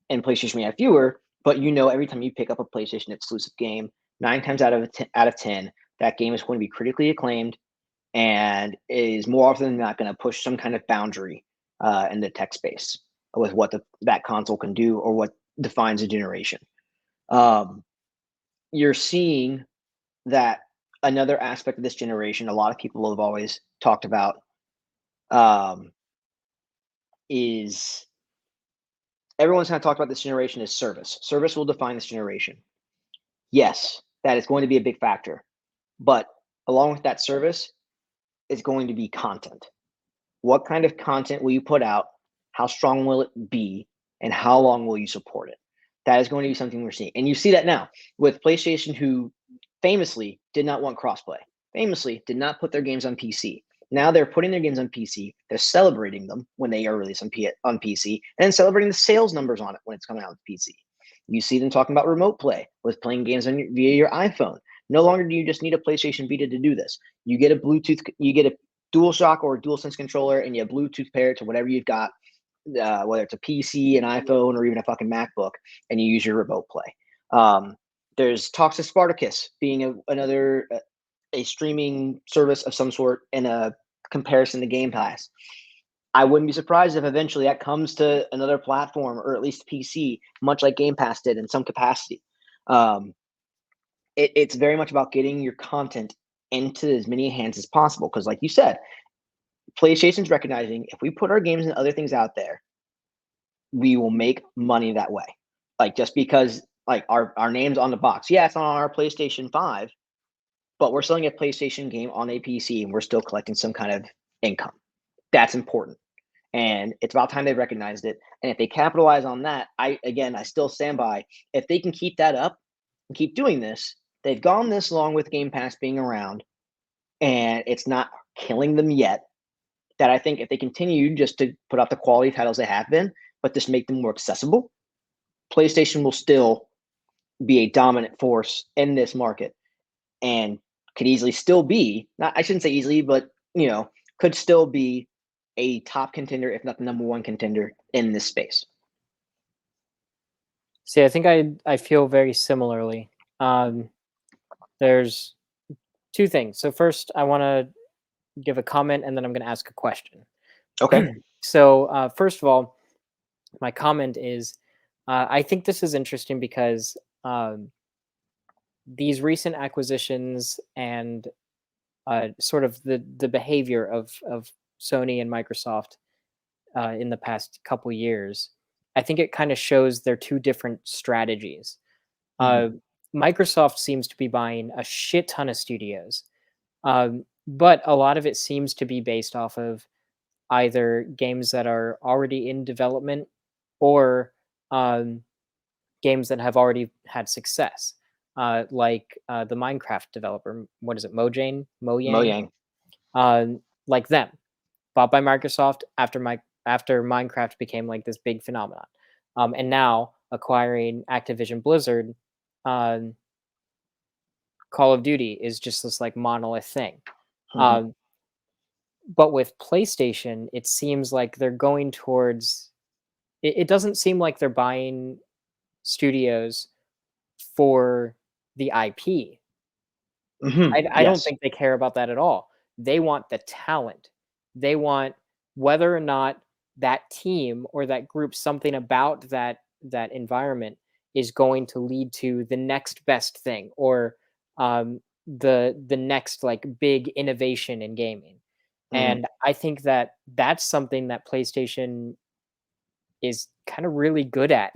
and PlayStation may have fewer. But every time you pick up a PlayStation exclusive game, 9 times out of 10, that game is going to be critically acclaimed, and is more often than not going to push some kind of boundary in the tech space. with what that console can do or what defines a generation. You're seeing that another aspect of this generation, a lot of people have always talked about, is everyone's kind of talked about this generation as service. Service will define this generation. Yes, that is going to be a big factor. But along with that service is going to be content. What kind of content will you put out? How strong will it be? And how long will you support it? That is going to be something we're seeing. And you see that now with PlayStation, who famously did not want crossplay, famously did not put their games on PC. Now they're putting their games on PC. They're celebrating them when they are released on PC, and then celebrating the sales numbers on it when it's coming out on PC. You see them talking about remote play with playing games via your iPhone. No longer do you just need a PlayStation Vita to do this. You get a Bluetooth, you get a DualShock or a DualSense controller, and you Bluetooth pair it to whatever you've got, whether it's a PC, an iPhone, or even a fucking MacBook, and you use your remote play. There's talks of Spartacus being another a streaming service of some sort in a comparison to Game Pass. I wouldn't be surprised if eventually that comes to another platform, or at least PC, much like Game Pass did in some capacity. It's very much about getting your content into as many hands as possible, because like you said, PlayStation's recognizing if we put our games and other things out there, we will make money that way. Like, just because like our name's on the box, yeah, it's not on our PlayStation 5, but we're selling a PlayStation game on a PC and we're still collecting some kind of income. That's important. And it's about time they recognized it. And if they capitalize on that, I still stand by. If they can keep that up and keep doing this, they've gone this long with Game Pass being around and it's not killing them yet, that I think if they continue just to put out the quality titles they have been, but just make them more accessible, PlayStation will still be a dominant force in this market and could easily still be, not, I shouldn't say easily, but could still be a top contender, if not the number one contender in this space. See, I think I feel very similarly. There's two things. So first, I want to give a comment, and then I'm going to ask a question. Okay. So first of all, my comment is, I think this is interesting because these recent acquisitions and sort of the behavior of Sony and Microsoft in the past couple years, I think it kind of shows their two different strategies. Microsoft seems to be buying a shit ton of studios, but a lot of it seems to be based off of either games that are already in development or games that have already had success, like the Minecraft developer. What is it, Mojang? Mojang. Like them, bought by Microsoft after Minecraft became like this big phenomenon, and now acquiring Activision Blizzard. Call of Duty is just this like monolith thing. But with PlayStation, it seems like they're going towards. It doesn't seem like they're buying studios for the IP. I don't think they care about that at all. They want the talent. They want whether or not that team or that group, something about that environment is going to lead to the next best thing, or the next like big innovation in gaming. And I think that that's something that PlayStation is kind of really good at,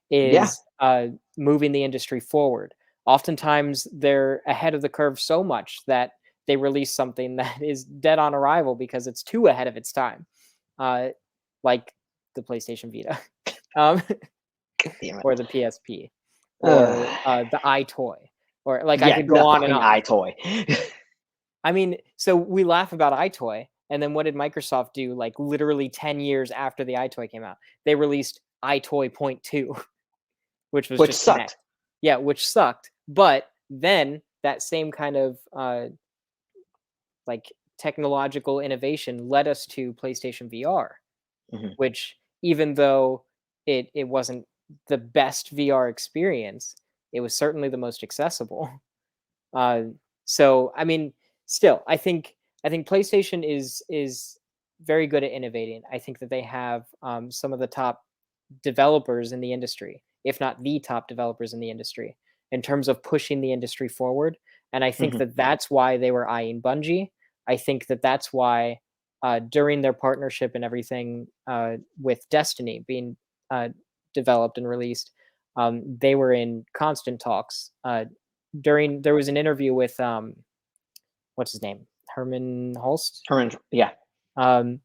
is moving the industry forward. Oftentimes they're ahead of the curve so much that they release something that is dead on arrival because it's too ahead of its time, like the PlayStation Vita, or the PSP, or the iToy, or like I could go on and on. iToy. I mean, so we laugh about iToy, and then what did Microsoft do? Like literally 10 years after the iToy came out, they released iToy Point 2, which was just sucked. Yeah, which sucked. But then that same kind of like technological innovation led us to PlayStation VR, which, even though it wasn't the best VR experience, it was certainly the most accessible. So I mean, still, I think PlayStation is very good at innovating. I think that they have some of the top developers in the industry, if not the top developers in the industry, in terms of pushing the industry forward. And I think Mhm. that that's why they were eyeing Bungie. I think that that's why during their partnership and everything with Destiny being developed and released, they were in constant talks. There was an interview with what's his name, Herman Holst. Yeah. Um,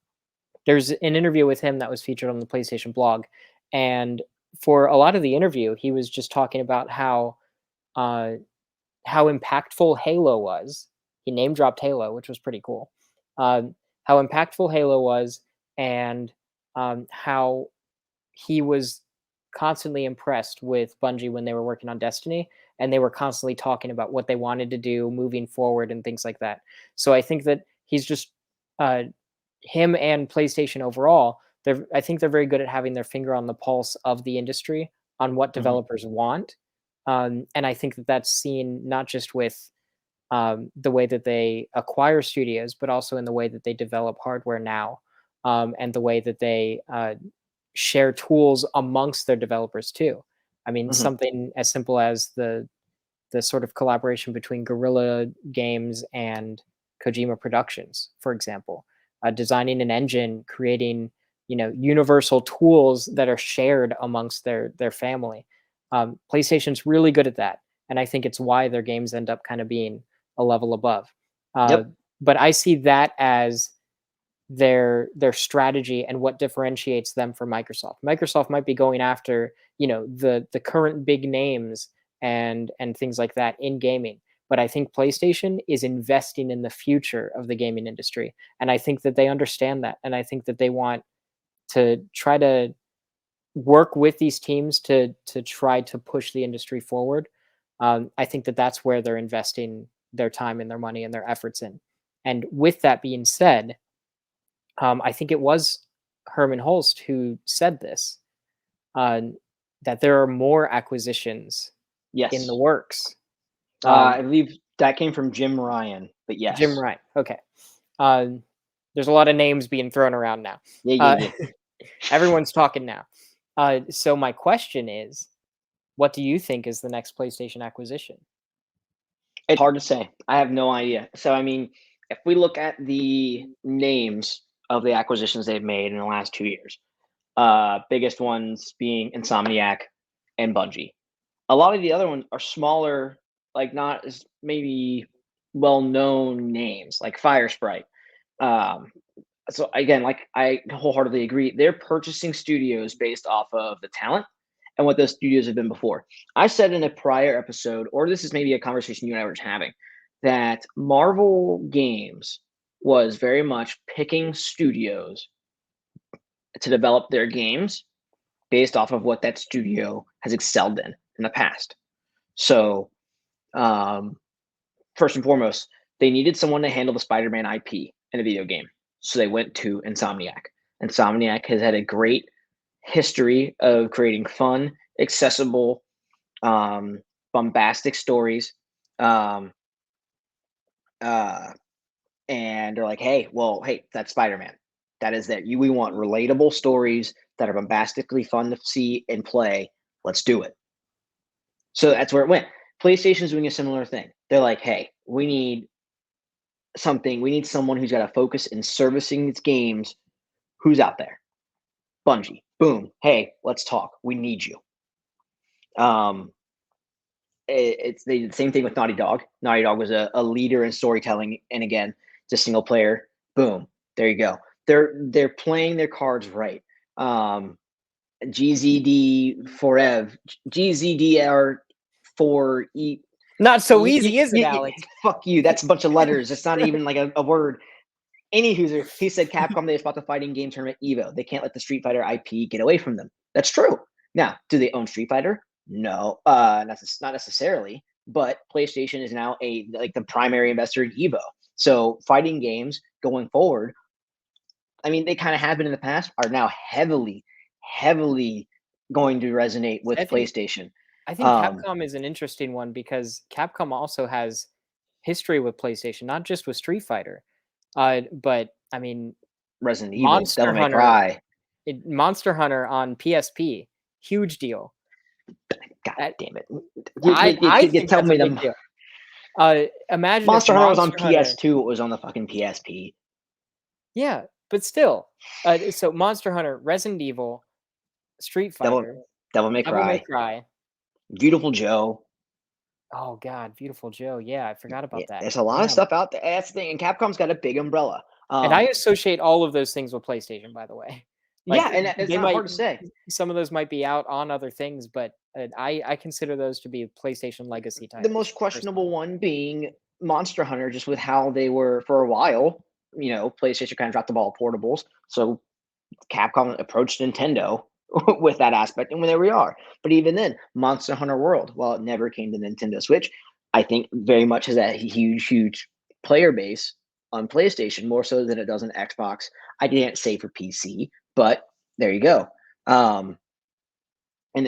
there's an interview with him that was featured on the PlayStation blog, and for a lot of the interview, he was just talking about uh, how impactful Halo was. He name dropped Halo, which was pretty cool. How impactful Halo was, and how he was constantly impressed with Bungie when they were working on Destiny, and they were constantly talking about what they wanted to do moving forward and things like that. So I think that he's just uh, him and PlayStation overall. I think they're very good at having their finger on the pulse of the industry on what Mhm. developers want, and I think that that's seen not just with the way that they acquire studios, but also in the way that they develop hardware now, and the way that they share tools amongst their developers too. I mean, Mhm. something as simple as the sort of collaboration between Guerrilla Games and Kojima Productions, for example, designing an engine, creating universal tools that are shared amongst their family. PlayStation's really good at that, and I think it's why their games end up kind of being a level above. Uh, Yep. but I see that as their strategy and what differentiates them from Microsoft. Microsoft might be going after, the current big names and things like that in gaming. But I think PlayStation is investing in the future of the gaming industry. And I think that they understand that. And I think that they want to try to work with these teams to try to push the industry forward. I think that that's where they're investing their time and their money and their efforts in. And with that being said, I think it was Herman Holst who said this, uh, that there are more acquisitions in the Yes. works. Um, I believe that came from Jim Ryan, but Jim yes. Ryan. Okay. Uh, there's a lot of names being thrown around now. Yeah, Uh, yeah, everyone's talking now. So my question is, what do you think is the next PlayStation acquisition? It's hard to say. I have no idea. So, I mean, if we look at the names of the acquisitions they've made in the last 2 years, biggest ones being Insomniac and Bungie. A lot of the other ones are smaller, like, not as maybe well-known names, like Firesprite. Um, so again, like, I wholeheartedly agree. They're purchasing studios based off of the talent and what those studios have been before. I said in a prior episode, or this is maybe a conversation you and I were just having, that Marvel Games was very much picking studios to develop their games based off of what that studio has excelled in the past. So, um, first and foremost, they needed someone to handle the Spider-Man IP in a video game. So they went to Insomniac. Insomniac has had a great history of creating fun, accessible, um, bombastic stories. Um, uh, and they're like, hey, well, hey, that's Spider-Man. That is that. We want relatable stories that are bombastically fun to see and play. Let's do it. So that's where it went. PlayStation's doing a similar thing. They're like, hey, we need someone who's got a focus in servicing its games. Who's out there? Bungie. Boom. Hey, let's talk. We need you. Um, it's the same thing with Naughty Dog. Naughty Dog was a leader in storytelling, and again, just single player. Boom. There you go. They're playing their cards right. GZD forever. GZDR for E. Not so easy, is it, Alex? Fuck you. That's a bunch of letters. It's not even like a word. Anywho, he said Capcom they spot the fighting game tournament Evo. They can't let the Street Fighter IP get away from them. That's true. Now, do they own Street Fighter? No, not necessarily. But PlayStation is now the primary investor in Evo. So fighting games going forward, I mean, they kind of have been in the past, are now heavily, heavily going to resonate I with think PlayStation. I think Um, Capcom is an interesting one because Capcom also has history with PlayStation, not just with Street Fighter. But I mean, Resident Evil, Monster Devil May Hunter, Cry. Monster Hunter on PSP, huge deal. God That damn it! I You think tell that's a me big the deal. Imagine if Monster Hunter was on Monster Hunter, PS2. It was on the fucking PSP. yeah, but still, so Monster Hunter, Resident Evil, Street Devil Fighter, Devil May Devil May Cry, Cry. Beautiful Joe. Oh God, Beautiful Joe. Yeah, I forgot Yeah, about that. there's a lot of Damn. stuff out there. That's the thing. And Capcom's got a big umbrella. And I associate all of those things with PlayStation, by the way. Yeah, Like and it's they not might, hard to say. some of those might be out on other things, but I consider those to be PlayStation legacy The titles most personally. questionable one being Monster Hunter, just with how they were for a while. PlayStation kind of dropped the ball with portables, so Capcom approached Nintendo with that aspect, and there we are. But even then, Monster Hunter World, while it never came to Nintendo Switch, I think very much has a huge, huge player base on PlayStation, more so than it does on Xbox. I can't say for PC, but there you go. And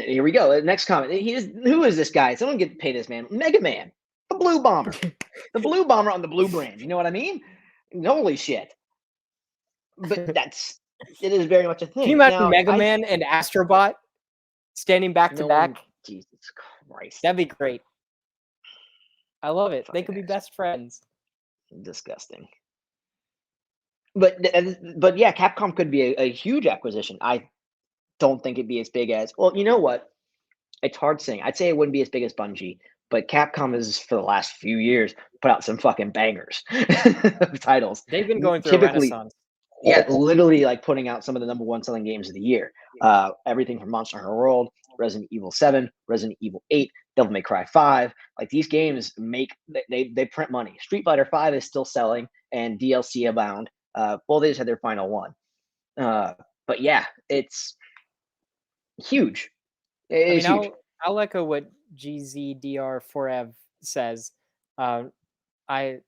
here we go. The next comment. Who is this guy? Someone get pay this man. Mega Man, the Blue Bomber, the Blue Bomber on the Blue brand. You know what I mean? Holy shit! But it is very much a Can you thing. imagine Now, Mega Man and Astrobot standing back to no one, back? Jesus Christ, That'd be great. I love it. They fucking could be best friends. disgusting. But yeah, Capcom could be a huge acquisition. I don't think it'd be as big as. Well, you know what? It's hard saying. I'd say it wouldn't be as big as Bungie, but Capcom has for the last few years put out some fucking bangers of titles. They've been going through a Typically, renaissance. yeah, literally like putting out some of the number one selling games of the year. Everything from Monster Hunter World, Resident Evil 7, Resident Evil 8, Devil May Cry 5. Like these games they print money. Street Fighter 5 is still selling and DLC abound. Well, they just had their final one. But yeah, it's huge. I It is mean, huge. I'll echo what GZDR4Ev says. Um, I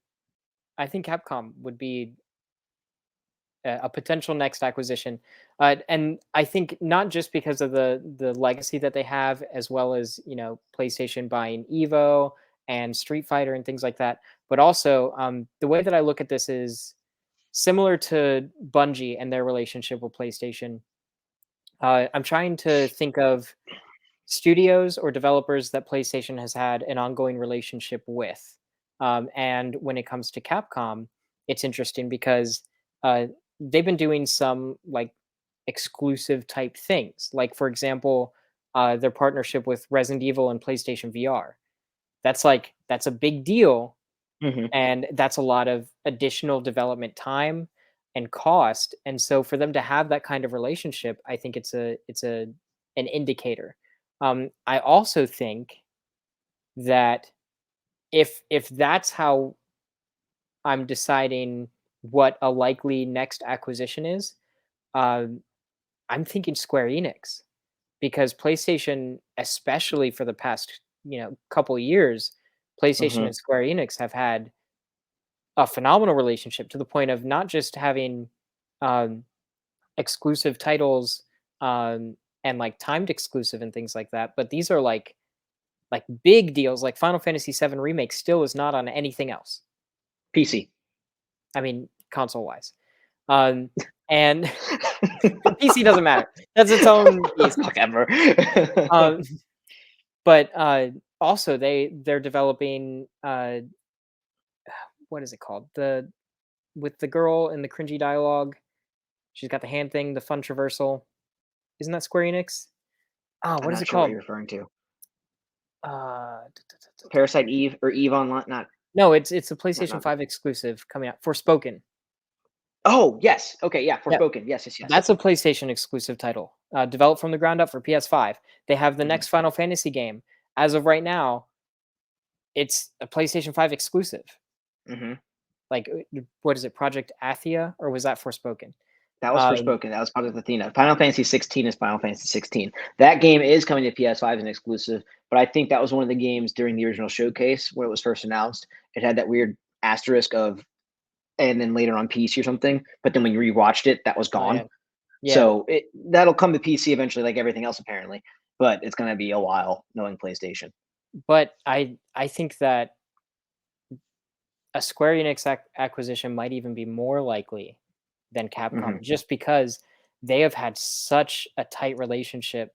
I think Capcom would be a potential next acquisition, and I think not just because of the legacy that they have, as well as PlayStation buying Evo and Street Fighter and things like that, but also the way that I look at this is similar to Bungie and their relationship with PlayStation. I'm trying to think of studios or developers that PlayStation has had an ongoing relationship with. And when it comes to Capcom, it's interesting because uh, they've been doing some like exclusive type things. Like, for example, their partnership with Resident Evil and PlayStation VR. That's a big deal, Hmm. and that's a lot of additional development time and cost. And so for them to have that kind of relationship, I think it's a an indicator. I also think that if that's how I'm deciding what a likely next acquisition is, um, I'm thinking Square Enix, because PlayStation, especially for the past couple years, PlayStation Hmm. and Square Enix have had a phenomenal relationship, to the point of not just having um, exclusive titles, and like timed exclusive and things like that, but these are like big deals. Like Final Fantasy VII Remake still is not on anything else. PC. I mean, console wise, um, and PC doesn't matter. That's its own beast. Whatever. Um, but also they're developing what is it called, the with the girl in the cringy dialogue. She's got the hand thing, the fun traversal. Isn't that Square Enix? Oh, I'm what is not it sure what called? you're referring to. D- d- d- d- d- Parasite Eve or Eve Online? No, it's a Not. PlayStation 5 exclusive coming out. Forspoken. Oh yes. Okay. Yeah. Yeah, Forspoken. Yes. Yes. Yes. that's a PlayStation exclusive title, developed from the ground up for PS5. They have the Hmm. next Final Fantasy game. As of right now, it's a PlayStation 5 exclusive. Hmm. Like, what is it, Project Athia, or was that Forspoken? That was Um, Forspoken. That was Project Athena. Final Fantasy 16 is Final Fantasy 16. That game is coming to PS5 as an exclusive, but I think that was one of the games during the original showcase when it was first announced. It had that weird asterisk of, and then later on PC or something. But then when you rewatched it, that was oh yeah, gone. yeah. So that'll come to PC eventually, like everything else apparently. But it's going to be a while, knowing PlayStation. But I think that a Square Enix acquisition might even be more likely than Capcom, Mhm. just because they have had such a tight relationship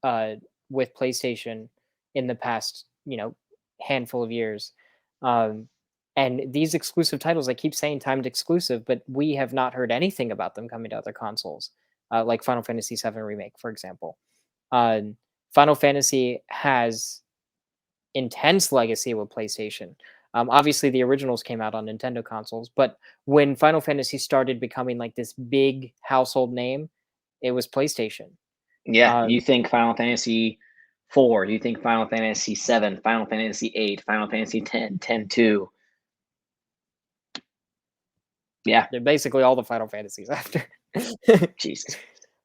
uh, with PlayStation in the past, handful of years. Um, and these exclusive titles, I keep saying timed exclusive, but we have not heard anything about them coming to other consoles, like Final Fantasy VII Remake, for example. Uh, Final Fantasy has intense legacy with PlayStation. Obviously, the originals came out on Nintendo consoles, but when Final Fantasy started becoming like this big household name, it was PlayStation. Yeah, Um, you think Final Fantasy 4, you think Final Fantasy 7, Final Fantasy 8, Final Fantasy 10, 10-2. Yeah, they're basically all the Final Fantasies after. Jesus.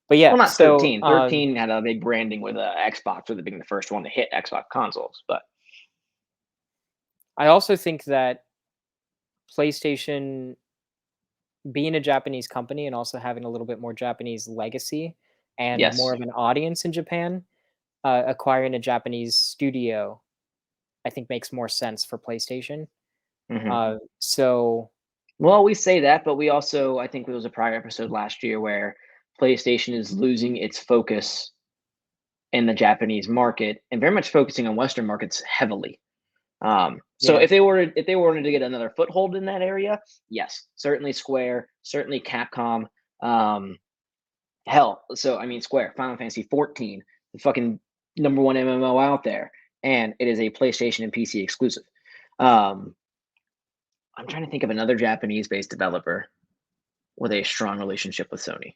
But Well, yeah, not so 13. 13 had a big branding with Xbox, with it being the first one to hit Xbox consoles. But I also think that PlayStation being a Japanese company and also having a little bit more Japanese legacy and more yes, of an audience in Japan, acquiring a Japanese studio, I think makes more sense for PlayStation. hmm So well, we say that, but we also, I think there was a prior episode last year where PlayStation is losing its focus in the Japanese market and very much focusing on Western markets heavily. So yeah, if they were to get another foothold in that area, yes, certainly Square, certainly Capcom. Um, hell, so I mean Square, Final Fantasy 14, the fucking number one MMO out there, and it is a PlayStation and PC exclusive. Um, I'm trying to think of another Japanese-based developer with a strong relationship with Sony,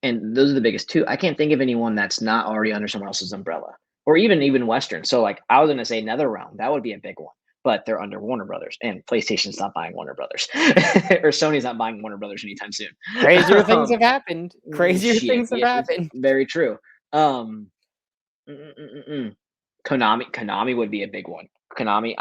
and those are the biggest two. I can't think of anyone that's not already under someone else's umbrella, or even Western. So like I was gonna say NetherRealm, that would be a big one, but they're under Warner Brothers, and PlayStation's not buying Warner Brothers, or Sony's not buying Warner Brothers anytime soon. crazier things um, have happened. Crazier shit, things have yeah, happened. very true. Um, Konami would be a big one. Konami,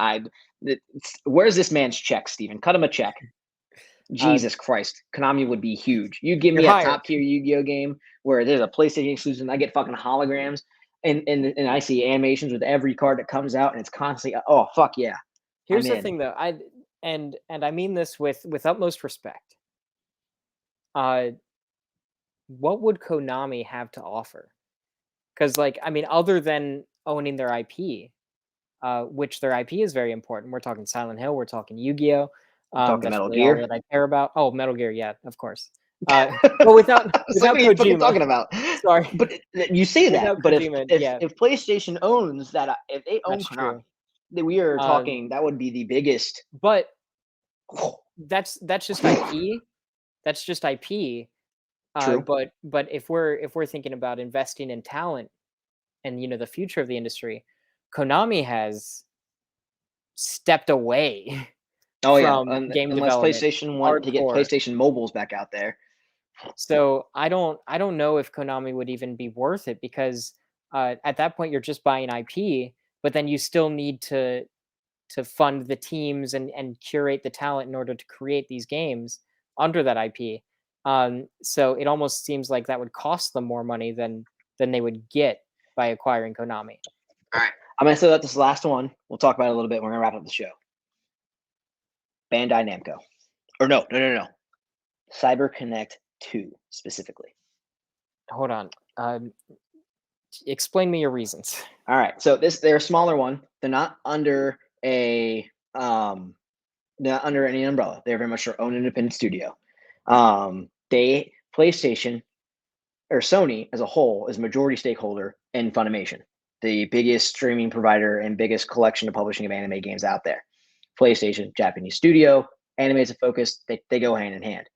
where's this man's check, Steven? Cut him a check. Uh, Jesus Christ, Konami would be huge. You give you're me a hired. top tier Yu-Gi-Oh game where there's a PlayStation exclusive and I get fucking holograms and I see animations with every card that comes out and it's constantly, oh fuck yeah, I'm Here's the in. thing, though. And I mean this with utmost respect. Uh, what would Konami have to offer? Because, like, I mean, other than owning their IP, which their IP is very important. We're talking Silent Hill. We're talking Yu-Gi-Oh. I'm talking That's Metal really all Gear. that I care about. Oh, Metal Gear, yeah, of course. But It's like, without what are you fucking Kojima, talking about? sorry, But you say that, without but if Kojima, if yeah, if PlayStation owns that, if they own that's Konami, true. then we are Um, talking that would be the biggest. but that's just IP. That's just IP. True. But if we're thinking about investing in talent and the future of the industry, Konami has stepped away Oh yeah, from game unless development PlayStation want to get hardcore. PlayStation mobiles back out there. So I don't know if Konami would even be worth it because at that point you're just buying IP, but then you still need to fund the teams and curate the talent in order to create these games under that IP. So it almost seems like that would cost them more money than they would get by acquiring Konami. All right, I'm gonna say that this last one. We'll talk about it a little bit. We're gonna wrap up the show. Bandai Namco, or no. CyberConnect 2 specifically. Hold on. Explain me your reasons. All right, so they're a smaller one. They're not under a not under any umbrella. They're very much their own independent studio. They PlayStation or Sony as a whole is majority stakeholder in Funimation, the biggest streaming provider and biggest collection of publishing of anime games out there. PlayStation, Japanese studio, anime is a focus. They go hand in hand.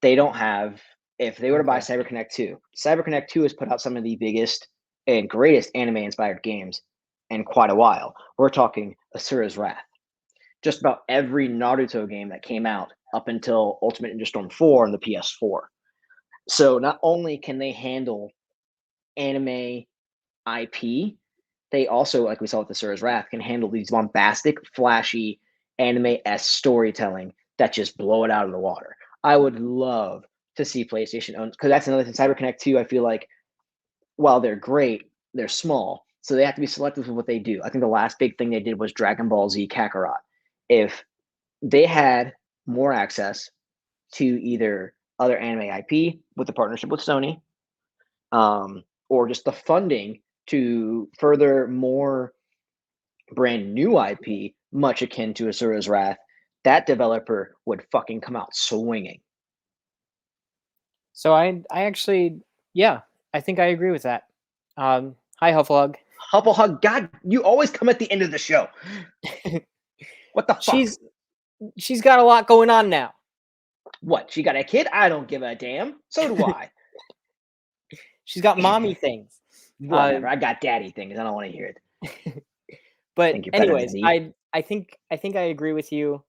They don't have, if they were to buy Okay. CyberConnect 2, CyberConnect 2 has put out some of the biggest and greatest anime inspired games in quite a while. We're talking Asura's Wrath. Just about every Naruto game that came out up until Ultimate Ninja Storm 4 on the PS4. So not only can they handle anime IP, they also, like we saw with Asura's Wrath, can handle these bombastic, flashy anime-esque storytelling that just blow it out of the water. I would love to see PlayStation own, because that's another thing. CyberConnect 2, I feel like while they're great, they're small. So they have to be selective with what they do. I think the last big thing they did was Dragon Ball Z Kakarot. If they had more access to either other anime IP with a partnership with Sony, or just the funding to further more brand new IP, much akin to Asura's Wrath, that developer would fucking come out swinging. So I actually, yeah, I think I agree with that. Hi, Hufflehug. Hufflehug, God, you always come at the end of the show. What the fuck? She's got a lot going on now. What? She got a kid? I don't give a damn. So do I. She's got mommy things. Whatever. I got daddy things. I don't want to hear it. But anyways, I think I agree with you.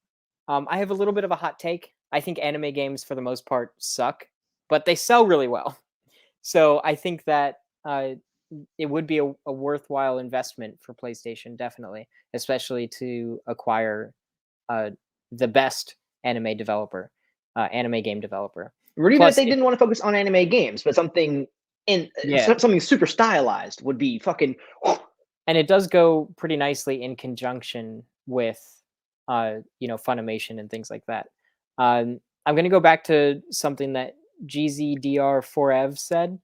I have a little bit of a hot take. I think anime games for the most part suck, but they sell really well. So I think that it would be a worthwhile investment for PlayStation, definitely, especially to acquire the best anime game developer. Or even if they didn't want to focus on anime games, but something something super stylized would be fucking. And it does go pretty nicely in conjunction with, Funimation and things like that. I'm going to go back to something that GZDR4ev said.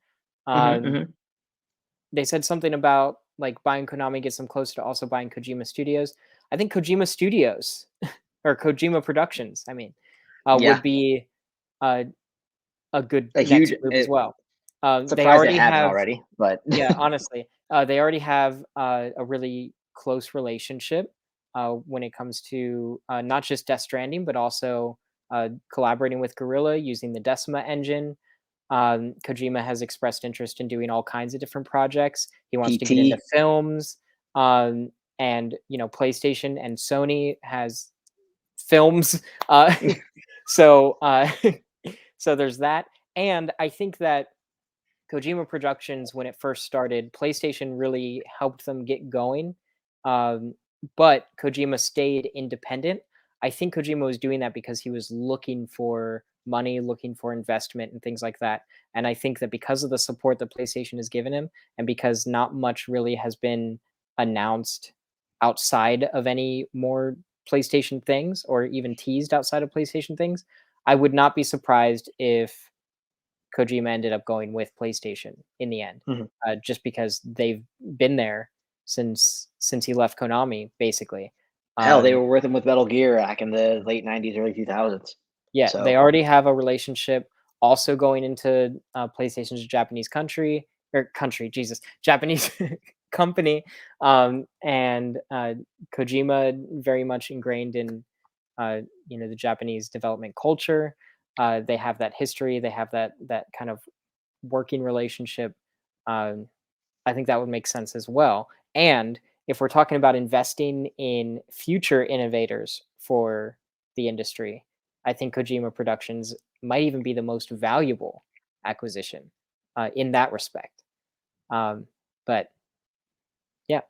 They said something about like buying Konami gets them closer to also buying Kojima Studios. I think Kojima Studios or Kojima Productions, would be a good next move as well. They already have but yeah, honestly, they already have a really close relationship when it comes to not just Death Stranding, but also collaborating with Guerrilla using the Decima engine. Kojima has expressed interest in doing all kinds of different projects. He wants to get into films, and PlayStation and Sony has films. So there's that, and I think that Kojima Productions, when it first started, PlayStation really helped them get going, but Kojima stayed independent. I think Kojima was doing that because he was looking for money, looking for investment, and things like that. And I think that because of the support that PlayStation has given him, and because not much really has been announced outside of any more PlayStation things, or even teased outside of PlayStation things, I would not be surprised if Kojima ended up going with PlayStation in the end, just because they've been there since he left Konami, basically. Hell, they were with him with Metal Gear back in the late 90s, early 2000s. Yeah, so they already have a relationship. Also going into PlayStation's Japanese Japanese company, and Kojima very much ingrained in the Japanese development culture. They have that history. They have that kind of working relationship. I think that would make sense as well. And if we're talking about investing in future innovators for the industry, I think Kojima Productions might even be the most valuable acquisition in that respect. But yeah.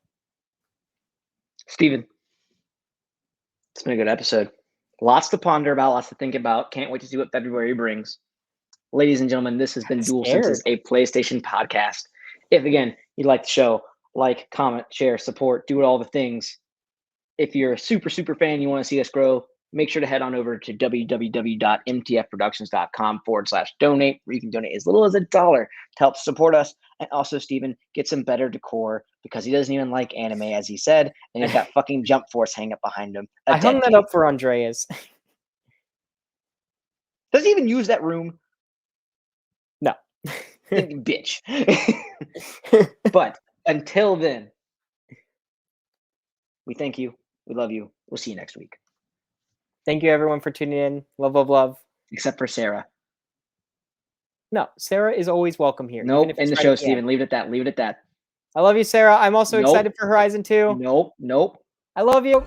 Steven, it's been a good episode. Lots to ponder about, lots to think about. Can't wait to see what February brings. Ladies and gentlemen, this has been DualSense, a PlayStation podcast. If, again, you like the show, like, comment, share, support, do all the things. If you're a super, super fan, you want to see us grow, make sure to head on over to www.mtfproductions.com/donate, where you can donate as little as $1 to help support us. And also, Steven, get some better decor because he doesn't even like anime, as he said, and he's got fucking Jump Force hanging up behind him. I hung that up for Andreas. Does he even use that room? No. Bitch. But until then, we thank you. We love you. We'll see you next week. Thank you, everyone, for tuning in. Love, love, love. Except for Sarah. No, Sarah is always welcome here. Nope, in the show, Steven. Leave it at that. Leave it at that. I love you, Sarah. I'm also excited for Horizon 2. Nope. I love you.